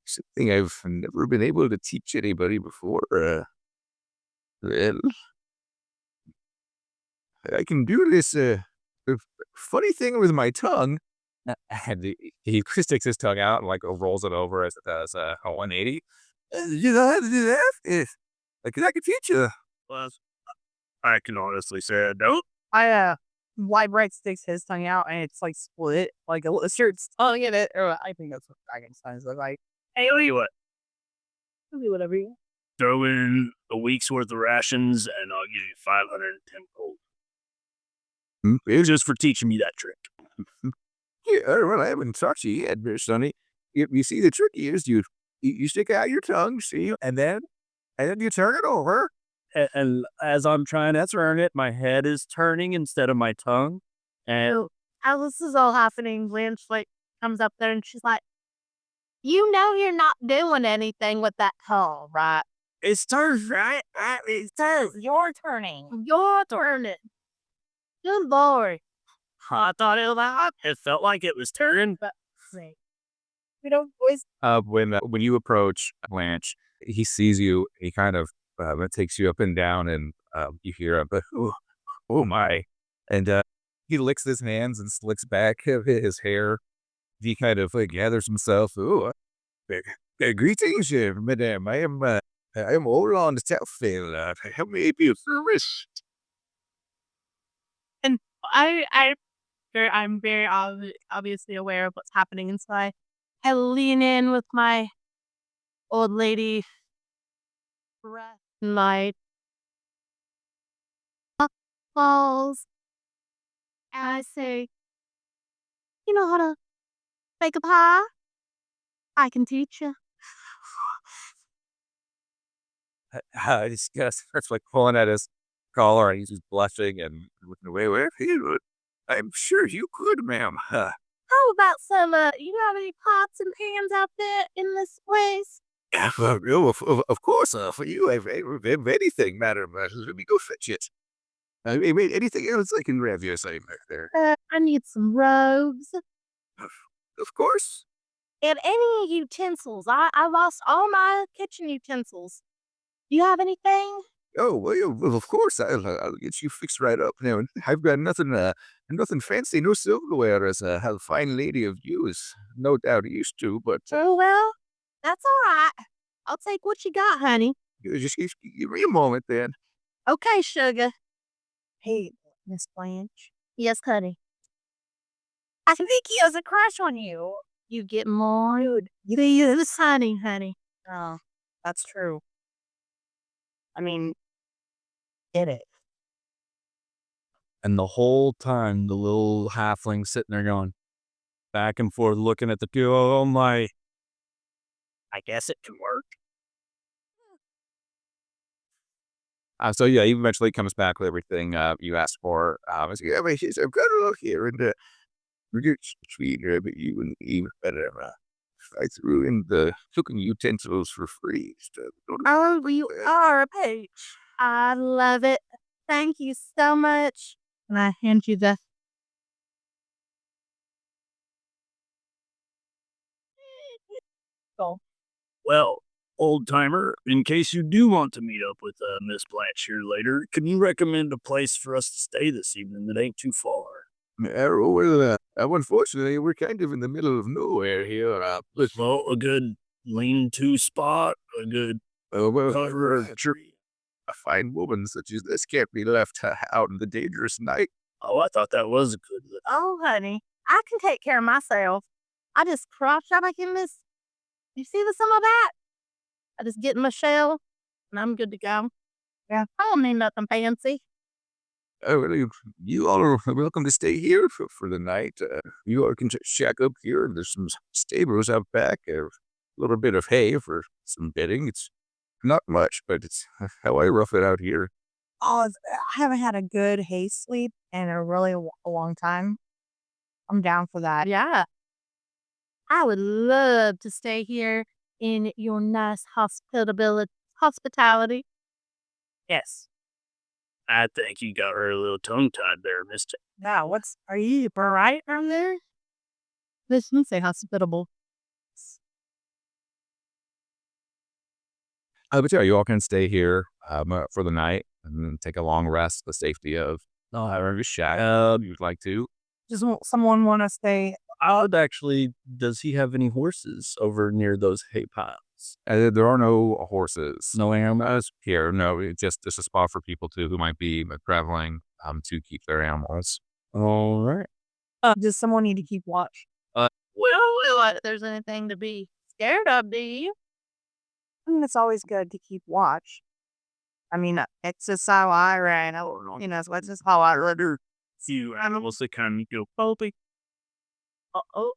something I've never been able to teach anybody before. Well, I can do this funny thing with my tongue. And he sticks his tongue out and like rolls it over as it does a 180. You know how to do that? Like I can teach you. Well, I can honestly say I don't. Wybright sticks his tongue out and it's like split, like a lizard's tongue in it. Or I think that's what dragon's tongues look like. Hey, tell you what. It'll be whatever you. Throw in a week's worth of rations and I'll give you 510 gold. It's Just for teaching me that trick. Yeah, well, I haven't taught you yet, there, Sonny. You see, the trick is you stick out your tongue, see, and then you turn it over. And as I'm trying to turn it, my head is turning instead of my tongue. And So, as this is all happening, Blanche like comes up there and she's like, "You know you're not doing anything with that tongue, right? It's turned, right? It's turned. You're turning. You're turning. Good boy." I thought it felt like it was turning. But We don't always. When you approach Blanche, he sees you. He kind of takes you up and down, and you hear him. But oh my! And he licks his hands and slicks back his hair. He kind of like gathers himself. Oh, greetings, madam. I am Orland Telfail. How may I be of service? and I'm very obviously aware of what's happening, and so I lean in with my old lady breath, my balls, and I say, "You know how to make a pie? I can teach you." He starts like pulling at his collar, and he's just blushing and looking away. Well, I'm sure you could, ma'am. How about some, you have any pots and pans out there in this place? Of course, for you, I've anything, madam. Let me go fetch it. I mean, anything else I can grab you same back there. I need some robes Of course. and any utensils. I lost all my kitchen utensils. Do you have anything? Oh, well, of course, I'll get you fixed right up now. I've got nothing fancy, no silverware, as a fine lady of you is no doubt used to, but Oh, well, that's all right. I'll take what you got, honey. just give me a moment then. Okay, sugar. Hey, Miss Blanche. Yes, honey. I think he has a crush on you. You get more. You use honey. Oh, that's true. I mean, get it. And the whole time, the little halfling sitting there going back and forth, looking at the two. Oh my! I guess it can work. So yeah, he eventually comes back with everything you asked for. I was like, yeah, but I've got a look here, and we're getting sweeter, but you and even better. I threw in the cooking utensils for free. So Oh, you are a peach. I love it. Thank you so much. And I hand you the. Well, Old timer, in case you do want to meet up with Miss Blanche here later, can you recommend a place for us to stay this evening that ain't too far? Unfortunately, we're kind of in the middle of nowhere here. Well, a good lean-to spot, a good cover tree. A fine woman such as this can't be left out in the dangerous night. Oh, I thought that was a good. Oh, honey, I can take care of myself. I just crossed out in this. You see the some of that? I just get in my shell and I'm good to go. Yeah, I don't need nothing fancy. Oh, well, you all are welcome to stay here for the night. You all can shack up here. There's some stables out back, a little bit of hay for some bedding. It's not much, but it's how I rough it out here. Oh, I haven't had a good hay sleep in a really long time. I'm down for that. Yeah. I would love to stay here in your nice hospitality. Yes. I think you got her a little tongue-tied there, mister. Now, are you right from there? This one say hospitable. But yeah, you all can stay here for the night and then take a long rest, the safety of your shack if you'd like to. Just someone want to stay. Does he have any horses over near those hay piles? There are no horses. No animals? Here, no, it's just a spot for people who might be traveling to keep their animals. All right. Does someone need to keep watch? Well, if there's anything to be scared of, do you? I mean, it's always good to keep watch. I mean, it's just how I ran. So it's just how I run. Few animals that kind of go pulpy. Uh-oh.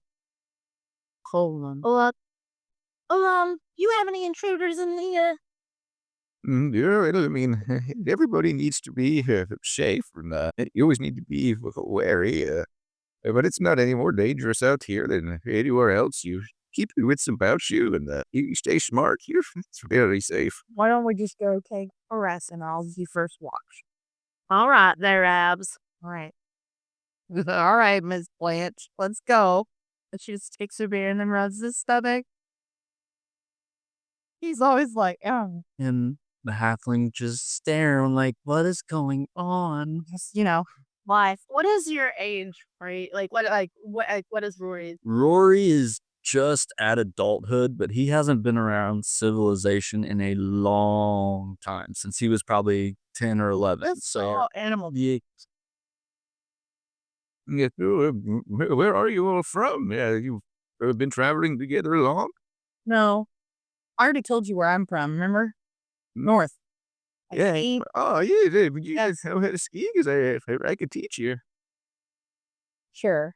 Hold on. You have any intruders in the, Yeah, I mean, everybody needs to be safe, and you always need to be wary. But it's not any more dangerous out here than anywhere else. You keep your wits about you, and you stay smart. It's very safe. Why don't we just go take a rest and I'll do first watch? all right there, Abs. All right. All right, Miss Blanche, let's go. And she just takes her beer and then rubs his stomach. He's always like, oh, And the halfling just staring like, what is going on? just, Life. What is your age, right? What is Rory's? Rory is just at adulthood, but he hasn't been around civilization in a long time, since he was probably 10 or 11. So, animal. yeah, Yeah, where are you all from? Yeah, you've been traveling together long? No. I already told you where I'm from, remember? North. Yeah. Ski. Oh, yeah. You guys know how to ski? Because I could teach you. Sure.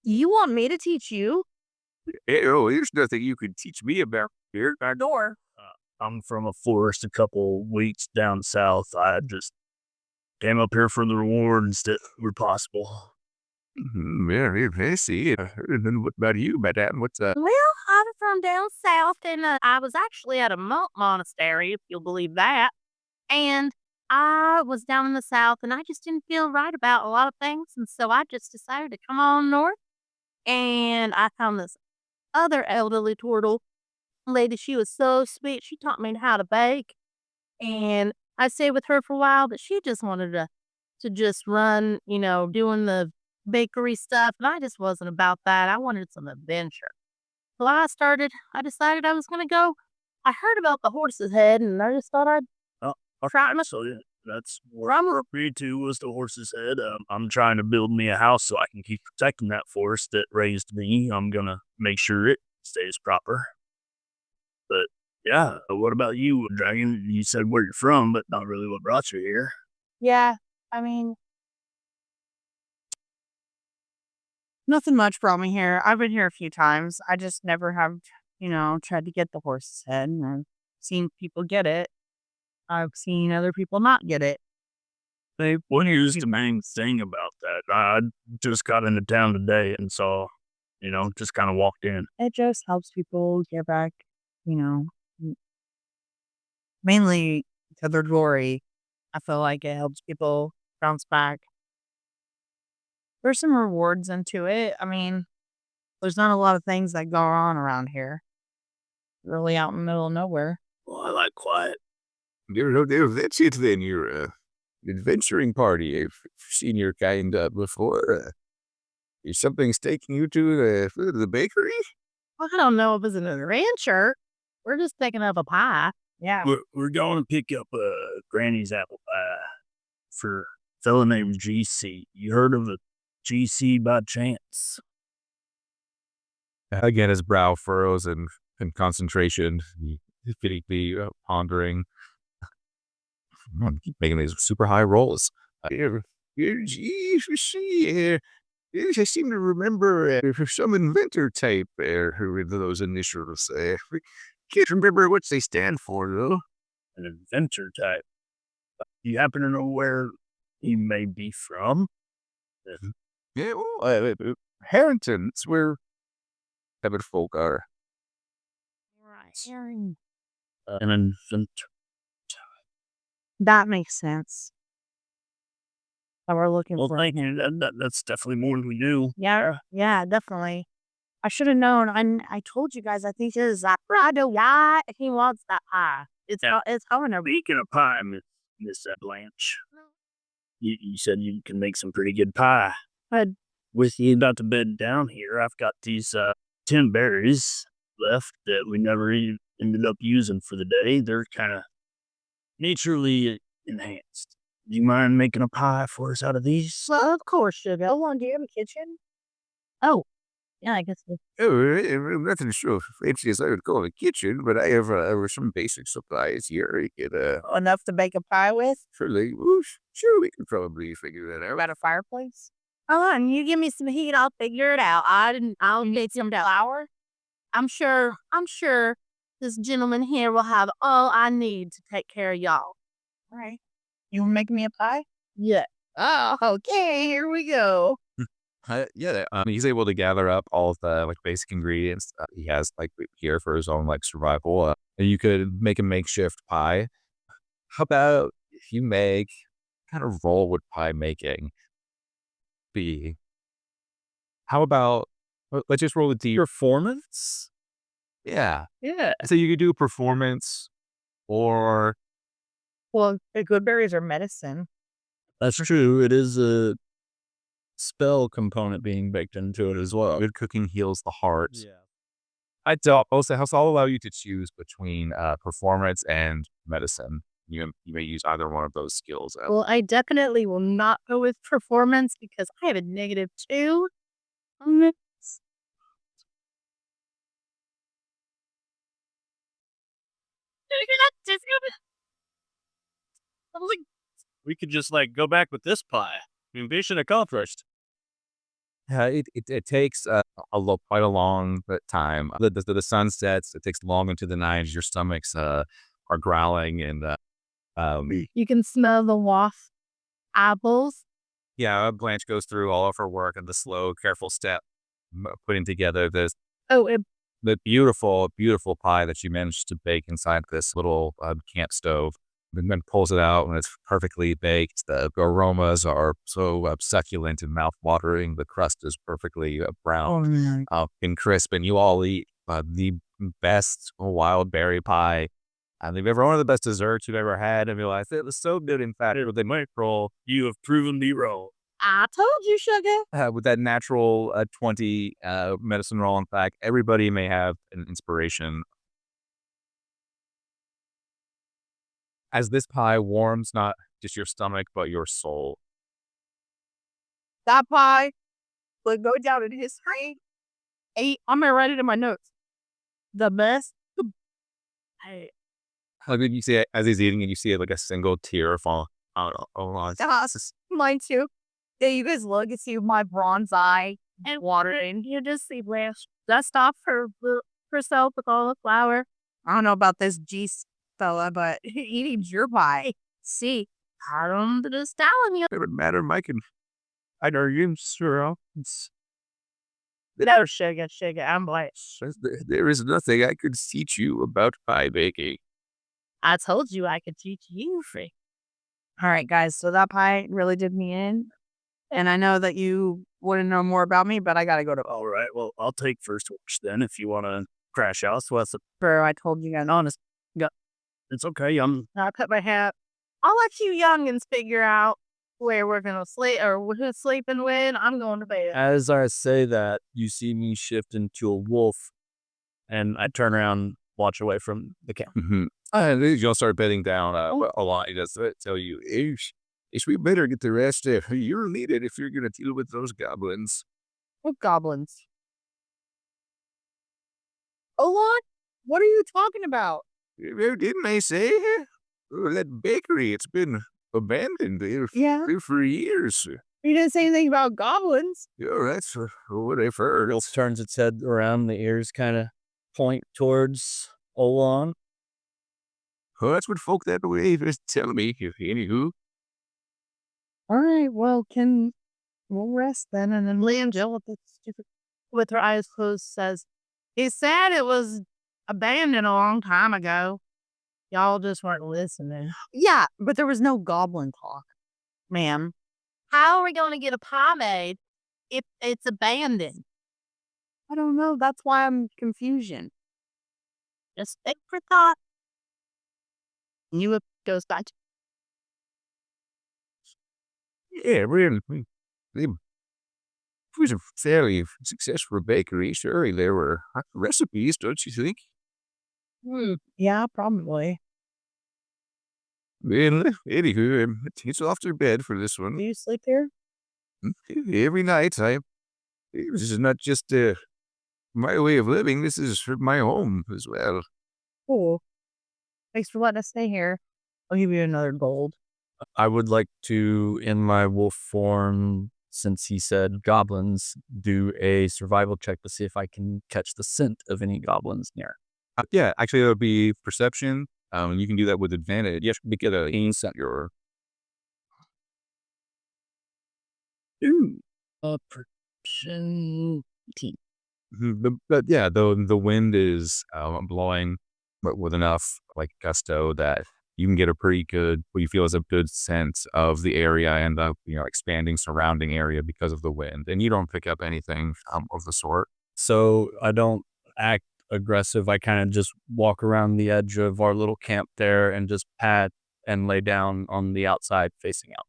You want me to teach you? Hey, there's nothing you could teach me about here. Door. I'm from a forest a couple weeks down south. I just came up here for the rewards that were possible. Yeah, I see. And then what about you, madame? What's Well, I'm from down south, and I was actually at a monk monastery, if you'll believe that. And I was down in the south, and I just didn't feel right about a lot of things, and so I just decided to come on north. And I found this other elderly turtle lady. She was so sweet. She taught me how to bake, and I stayed with her for a while. But she just wanted to just run, doing the bakery stuff, and I just wasn't about that. I wanted some adventure. So I decided I was going to go. I heard about the horse's head, and I just thought I'd try my. So yeah, that's what I'm agreed to was the horse's head. I'm trying to build me a house so I can keep protecting that forest that raised me. I'm gonna make sure it stays proper. But yeah, what about you, Dragon? You said where you're from, but not really what brought you here. Yeah, I mean, nothing much brought me here. I've been here a few times. I just never have, tried to get the horse's head. And I've seen people get it. I've seen other people not get it. What is the main thing about that? I just got into town today and saw, just kind of walked in. It just helps people get back, m- mainly to their glory. I feel like it helps people bounce back. There's some rewards into it. I mean, there's not a lot of things that go on around here. really out in the middle of nowhere. Well, I like quiet. That's it then. You're adventuring party. I've seen your kind before. Is something taking you to the bakery? Well, I don't know if it's an adventure. We're just picking up a pie. Yeah. We're going to pick up Granny's apple pie for a fella named GC. You heard of a GC by chance? Again, his brow furrows in concentration. He's physically pondering. Keep making these super high rolls. GC. I seem to remember some inventor type who with those initials. Can't remember what they stand for, though. An inventor type. You happen to know where he may be from? Yeah, well, Harrington. It's where Evan folk are. Right. An inventor. That makes sense. That we're looking Well, for. thank you. That's definitely more than we do. Yeah, definitely. I should have known. I told you guys. I think it is that Rado. Yeah, he wants that pie. It's Yeah. it's coming over. Speaking of pie, Miss Blanche, you said you can make some pretty good pie. Good. With you about to bed down here, I've got these 10 berries left that we never ended up using for the day. They're kind of naturally enhanced. Do you mind making a pie for us out of these? Well, of course, sugar. Hold on, do you have a kitchen? Oh, yeah, I guess. Nothing so fancy as I would call a kitchen, but I have some basic supplies here. You could Enough to bake a pie with? surely, sure, we could probably figure that out. About a fireplace? Hold on, you give me some heat, I'll figure it out. I'll get some flour. I'm sure this gentleman here will have all I need to take care of y'all. All right. You make me a pie? Yeah. Oh, okay. Here we go. He's able to gather up all of the basic ingredients he has here for his own survival. And you could make a makeshift pie. How about if you make kind of roll with pie making? Be how about let's just roll a D. Performance? Yeah. Yeah. So you could do performance or Well, the good berries are medicine. That's true. It is a spell component being baked into it as well. good cooking heals the heart. Yeah. I'd also I'll allow you to choose between performance and medicine. You may use either one of those skills. Well, I definitely will not go with performance because I have a -2 on it. We could just go back with this pie. Mission accomplished. It takes quite a long time. The sun sets. It takes long into the night. Your stomachs are growling and You can smell the waft apples. yeah. Blanche goes through all of her work and the slow, careful step putting together this Oh, the beautiful, beautiful pie that she managed to bake inside this little camp stove. And then pulls it out and it's perfectly baked. The aromas are so succulent and mouth-watering. The crust is perfectly brown and crisp. And you all eat the best wild berry pie. And they've ever one of the best desserts you've ever had. And realize it was so good. In fact, with the might roll, You have proven me wrong. I told you, sugar. with that natural 20 medicine roll. In fact, everybody may have an inspiration. As this pie warms not just your stomach, but your soul. That pie will go down in history. I'm going to write it in my notes. The best. Hey, You see it as he's eating it, you see a single tear fall out. Mine too. Yeah, you guys look and see my bronze eye and watering. you just see Blanche dust off herself with all the flour. I don't know about this G fella, but he needs your pie. See, I'm just telling you. It would matter, Mike. And I know you, sure. No, sugar, I'm Blanche. There is nothing I could teach you about pie baking. I told you I could teach you free. All right, guys. So that pie really did me in. And I know that you want to know more about me, but I got to go to. All right. Well, I'll take first watch then if you want to crash house. What's it? Bro, I told you guys. Honest. Yeah, it's okay. I put my hat. I'll let you youngins figure out where we're gonna sleep or who's sleeping when. I'm going to bed. As I say that, you see me shift into a wolf, and I turn around, watch away from the camp. Mm-hmm. And then you'll start bedding down. A lot. He does tell you, we better get the rest. You're needed if you're going to deal with those goblins. What goblins? Olon, what are you talking about? Didn't I say? That bakery, it's been abandoned Yeah. for years. You didn't say anything about goblins. Yeah, that's what I've heard. Wolf turns its head around, the ears kind of point towards Olon. Oh, that's what folk that way is telling me. Anywho, All right, well, we'll rest then. And then Liam Jill with her eyes closed says, he said it was abandoned a long time ago. Y'all just weren't listening. Yeah, but there was no goblin talk, ma'am. How are we going to get a pie made if it's abandoned? I don't know. That's why I'm confusion. Just think for thought. You goes back to yeah, really. It was a fairly successful bakery. Surely there were recipes, don't you think? yeah, probably. Well, anywho, it's off to bed for this Do one. you sleep here? Every night, this is not just my way of living. This is my home as well. Cool. Thanks for letting us stay here. I'll give you another gold. I would like to, in my wolf form, since he said goblins, do a survival check to see if I can catch the scent of any goblins near. Yeah, actually, that would be perception. You can do that with advantage. You have to get a set your. Ooh. Perception. But yeah, the wind is blowing, but with enough like gusto that you can get a pretty good, what you feel is a good sense of the area and the expanding surrounding area because of the wind, and you don't pick up anything of the sort. So I don't act aggressive. I kind of just walk around the edge of our little camp there and just pat and lay down on the outside facing out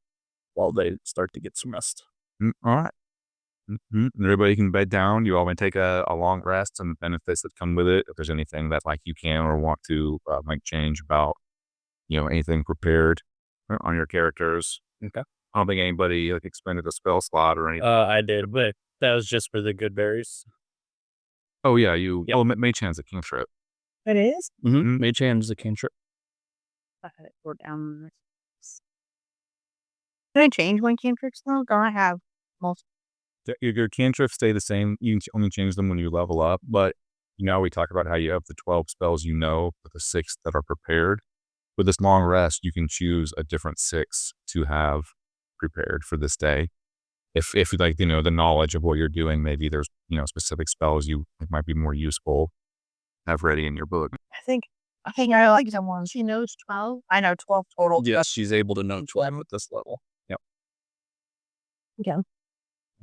while they start to get some rest. All right. And everybody can bed down. You all may take a long rest and the benefits that come with it. If there's anything that like you can or want to change about, anything prepared on your characters. Okay. I don't think anybody expended a spell slot or anything. I did, but that was just for the good berries. Oh yeah, Mage Hand's a cantrip. It is? Mm-hmm. Mage Hand is a cantrip. I had it wrote down. Can I change my cantrips though? Don't I have multiple? Your cantrips stay the same. You can only change them when you level up. But we talk about how you have the 12 spells with the 6 that are prepared. With this long rest, you can choose a different 6 to have prepared for this day. If the knowledge of what you're doing, maybe there's specific spells it might be more useful to have ready in your book. I think I like someone. She knows 12. I know 12 total. Yes, she's able to know 12 at this level. Yep. Okay.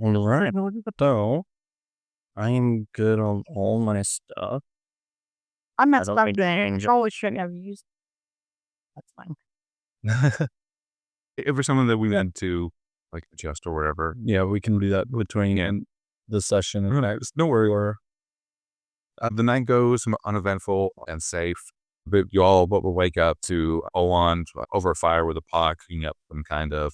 All right. So I am good on all my stuff. I'm I not don't stuck think- doing it. Always shouldn't have used. That's fine. If there's something that we need to adjust or whatever. Yeah, we can do that between the session. No worry. The night goes uneventful and safe. But you all will wake up to Olon over a fire with a pot cooking up some kind of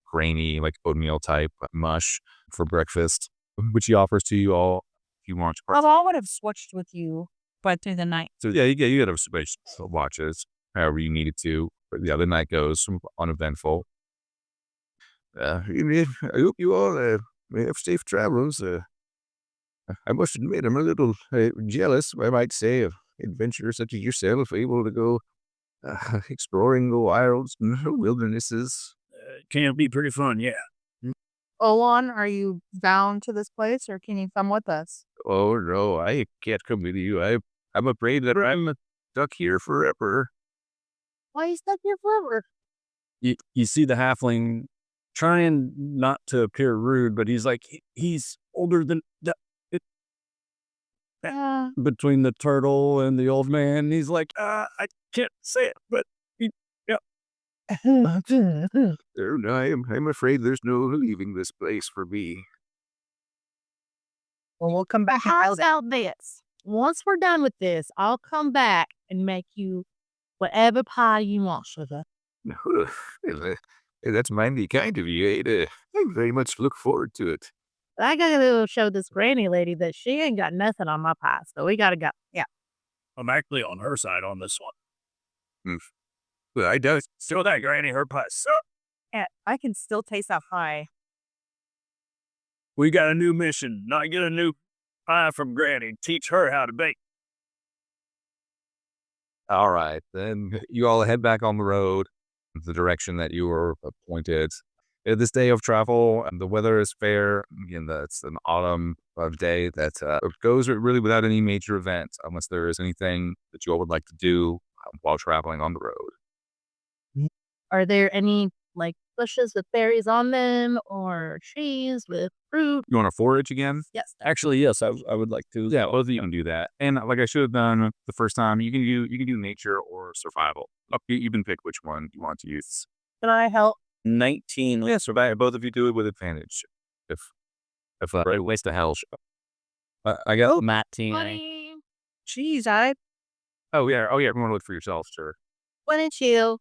grainy, oatmeal type mush for breakfast, which he offers to you all if you want. Well, I would have switched with you, but through the night. So yeah, you got to switch watches however you needed to. But yeah, the night goes uneventful. I hope you all have safe travels. I must admit, I'm a little jealous, I might say, of adventurers such as yourself, able to go exploring the wilds and wildernesses. It can be pretty fun, yeah. Olon, are you bound to this place or can you come with us? Oh no, I can't come with you. I'm afraid that I'm stuck here forever. Why are you stuck here forever? You see the halfling trying not to appear rude, but he's like, he's older than between the turtle and the old man. He's like, I can't say it, but I'm afraid there's no leaving this place for me. Well, we'll come back. How's out this? Once we're done with this, I'll come back and make you whatever pie you want, sugar. That's mighty kind of you, Ada. I very much look forward to it. I gotta show this granny lady that she ain't got nothing on my pie, so we gotta go. Yeah. I'm actually on her side on this one. Well, I doubt Show that granny her pie. So, Yeah, I can still taste that pie. we got a new mission. Not get a new pie from granny. Teach her how to bake. All right, then you all head back on the road, the direction that you were appointed. This day of travel, the weather is fair. Again, it's an autumn day that goes really without any major event, unless there is anything that you all would like to do while traveling on the road. Are there any like bushes with berries on them or trees with fruit? You want to forage again? Yes. actually, yes, I would like to. Yeah, both of you can do that. And like I should have done the first time, you can do nature or survival. You can pick which one you want to use. Can I help? 19. Yeah, survival. Both of you do it with advantage. If right, waste of hell. I got. Matt Teen. 20. Jeez, I Oh yeah. Everyone look for yourself, sure. 22.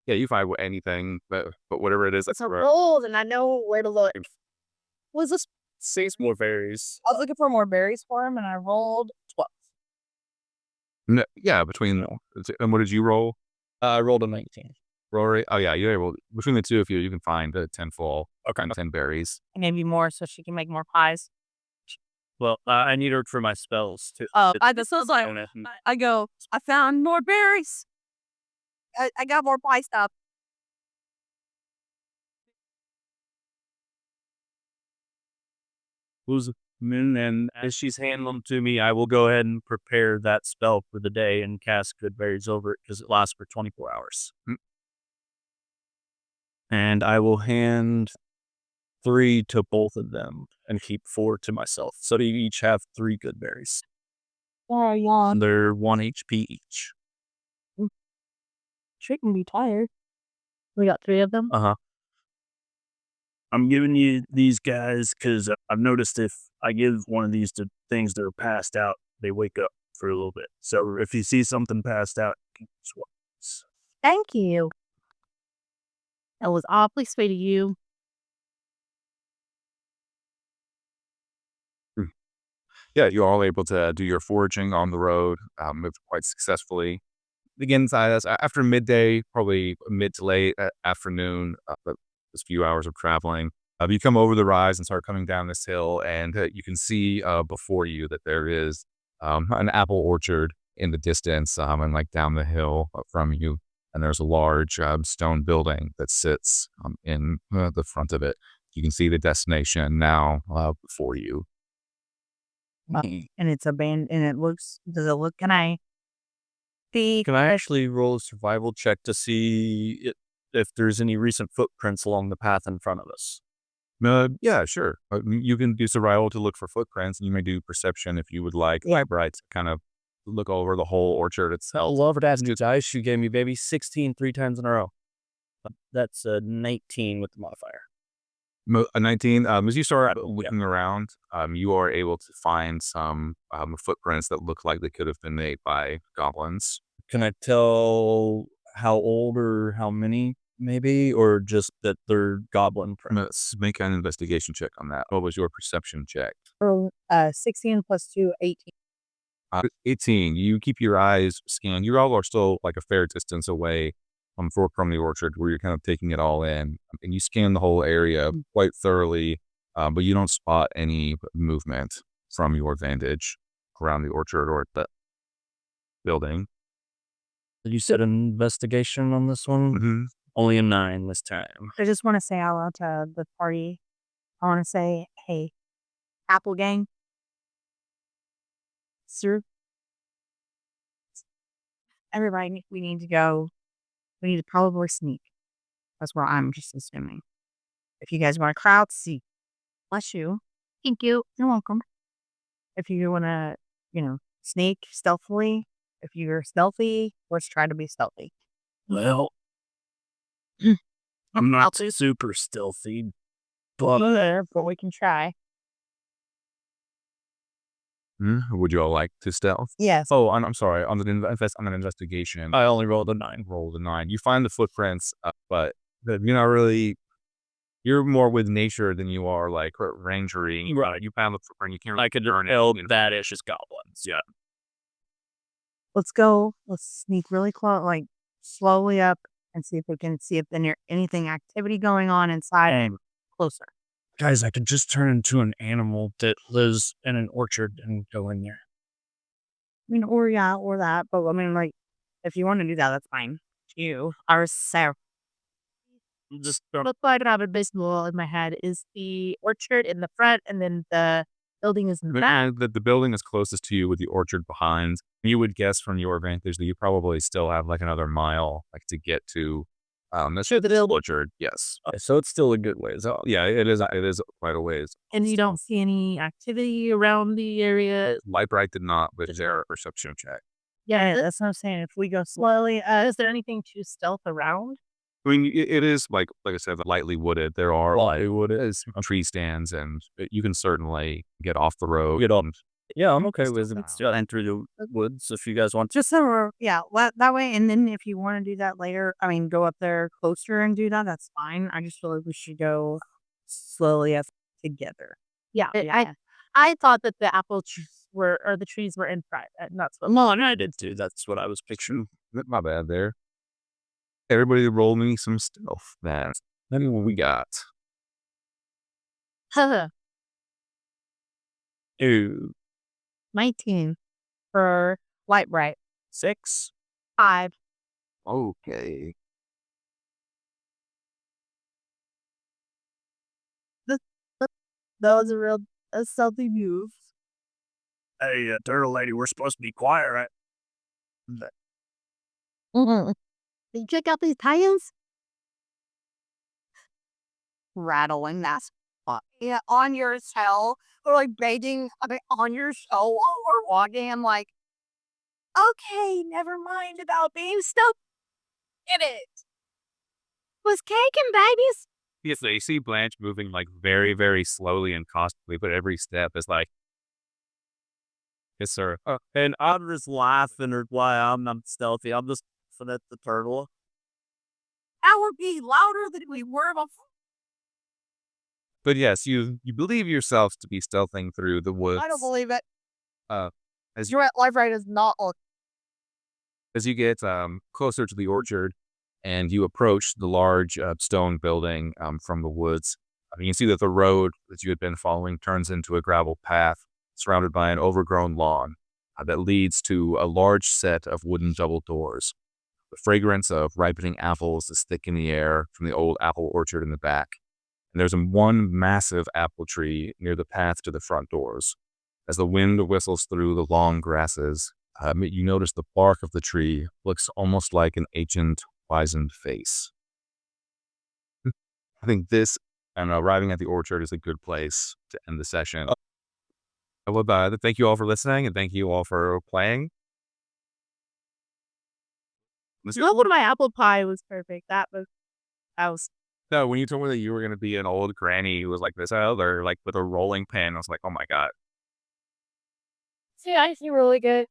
Yeah, you find anything, but whatever it is, It's that's a roll, and I know where to look. Was this? 6 more berries. was looking for more berries for him, and I rolled 12. No, yeah, between. And what did you roll, I rolled a 19. Rory? Oh yeah, you're able between the two of you can find 10 full. Okay, 10 berries. Maybe more so she can make more pies. Well, I need her for my spells too. Oh, It's- I just was like, bonus. I go, I found more berries. I got more pie stuff. And as she's handing them to me, I will go ahead and prepare that spell for the day and cast good berries over it because it lasts for 24 hours. Mm. And I will hand 3 to both of them and keep 4 to myself. So they each have 3 good berries. Oh, yeah. And they're 1 HP each. She can be tired. We got 3 of them. I'm giving you these guys because I've noticed if I give one of these to things that are passed out, they wake up for a little bit. So if you see something passed out, you can swap. Thank you. That was awfully sweet of you. Yeah, you're all able to do your foraging on the road, quite successfully. Begins after midday, probably mid to late afternoon, but this few hours of traveling. You come over the rise and start coming down this hill, and you can see before you that there is an apple orchard in the distance, and like down the hill from you, and there's a large stone building that sits in the front of it. You can see the destination now before you. And it's abandoned, and it looks, does it look, can I see? Can I actually roll a survival check to see if there's any recent footprints along the path in front of us? Yeah, sure. You can do survival to look for footprints, and you may do perception if you would like. Right, to kind of look over the whole orchard I itself. love that new dice you gave me, baby. 16 3 times in a row. That's a 19 with the modifier. A 19. As you start looking around, you are able to find some footprints that look like they could have been made by goblins. Can I tell how old or how many, maybe, or just that they're goblin prints? Let's make an investigation check on that. What was your perception check? 16 plus 2, 18. 18. You keep your eyes scanned. You all are still like a fair distance away from the orchard, where you're kind of taking it all in, and you scan the whole area quite thoroughly, but you don't spot any movement from your vantage around the orchard or the building. You said investigation on this one? Mm-hmm. Only a 9 this time. I just want to say out loud to the party, I want to say, hey, Apple Gang, sir, everybody, we need to go. We need to probably sneak. That's what I'm just assuming. If you guys want to crowd seek, bless you. Thank you. You're welcome. If you want to sneak stealthily. If you're stealthy, let's try to be stealthy. Well, I'm not super stealthy, but But we can try. Would you all like to stealth? Yes. Oh, I'm sorry. On an investigation, I only rolled a 9. roll the 9. You find the footprints, but you're not really. You're more with nature than you are like rangery. Right. You found the footprint. You can't. I could turn tell it. that is just goblins. Yeah. Let's go. Let's sneak really close, like slowly up, and see if we can see if there's anything activity going on inside and closer. guys, I could just turn into an animal that lives in an orchard and go in there. I mean, or that. But I mean, like, if you want to do that, that's fine. You are so. Just Looks like I have a visual in my head. Is the orchard in the front and then the building is in the back? The building is closest to you with the orchard behind. You would guess from your vantage that you probably still have like another mile like to get to the orchard. Yes. So it's still a good ways off. Yeah, it is. It is quite a ways. And you don't see any activity around the area? Lightbright did not, but is there a perception check? Yeah, that's what I'm saying. If we go slowly, Is there anything to stealth around? I mean, it is like I said, lightly wooded. There are Lightly wooded. tree stands, and you can certainly get off the road. Get off. Yeah, I'm okay Just with it. Still enter the woods if you guys want. just so we're, that way. And then if you want to do that later, I mean, go up there closer and do that. That's fine. I just feel like we should go slowly as together. Yeah. Yeah. I thought that the apple trees were, or the trees were in front. And that's what. No, I did too. That's what I was picturing. My bad there. Everybody roll me some stealth. Then what we got. Ooh, 19 for Lightbright. 6. 5. Okay. That was a stealthy move. hey, turtle lady, we're supposed to be quiet, right? Did you check out these tie-ins? Rattling that spot. Yeah, on your shell. Or like baiting on your shell while we're walking. I'm like, okay, never mind about being stuck in it. Was cake and babies? Yes, they see Blanche moving like very, very slowly and cautiously, but every step is like, yes, sir. And I'm just laughing or why I'm not stealthy. I'm just laughing at the turtle. That would be louder than we were before. But yes, you believe yourself to be stealthing through the woods. I don't believe it. As You're at Lightbright is not on. as you get closer to the orchard and you approach the large stone building from the woods, you can see that the road that you had been following turns into a gravel path surrounded by an overgrown lawn that leads to a large set of wooden double doors. The fragrance of ripening apples is thick in the air from the old apple orchard in the back. And there's one massive apple tree near the path to the front doors. As the wind whistles through the long grasses, you notice the bark of the tree looks almost like an ancient, wizened face. I think this, and arriving at the orchard is a good place to end the session. I would thank you all for listening, and thank you all for playing. Look, my apple pie was perfect. That was No, when you told me that you were going to be an old granny who was like this or like with a rolling pin, I was like, oh my God. see, I see really good.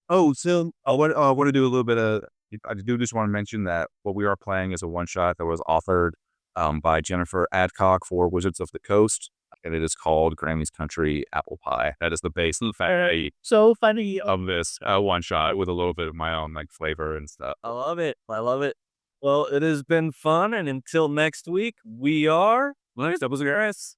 Oh, so I want to do a little bit of. I do just want to mention that what we are playing is a one shot that was authored by Jennifer Adcock for Wizards of the Coast, and it is called Grammy's Country Apple Pie. That is the base So funny. of this one shot with a little bit of my own like flavor and stuff. I love it. I love it. Well, it has been fun, and until next week, we are. That was Grace.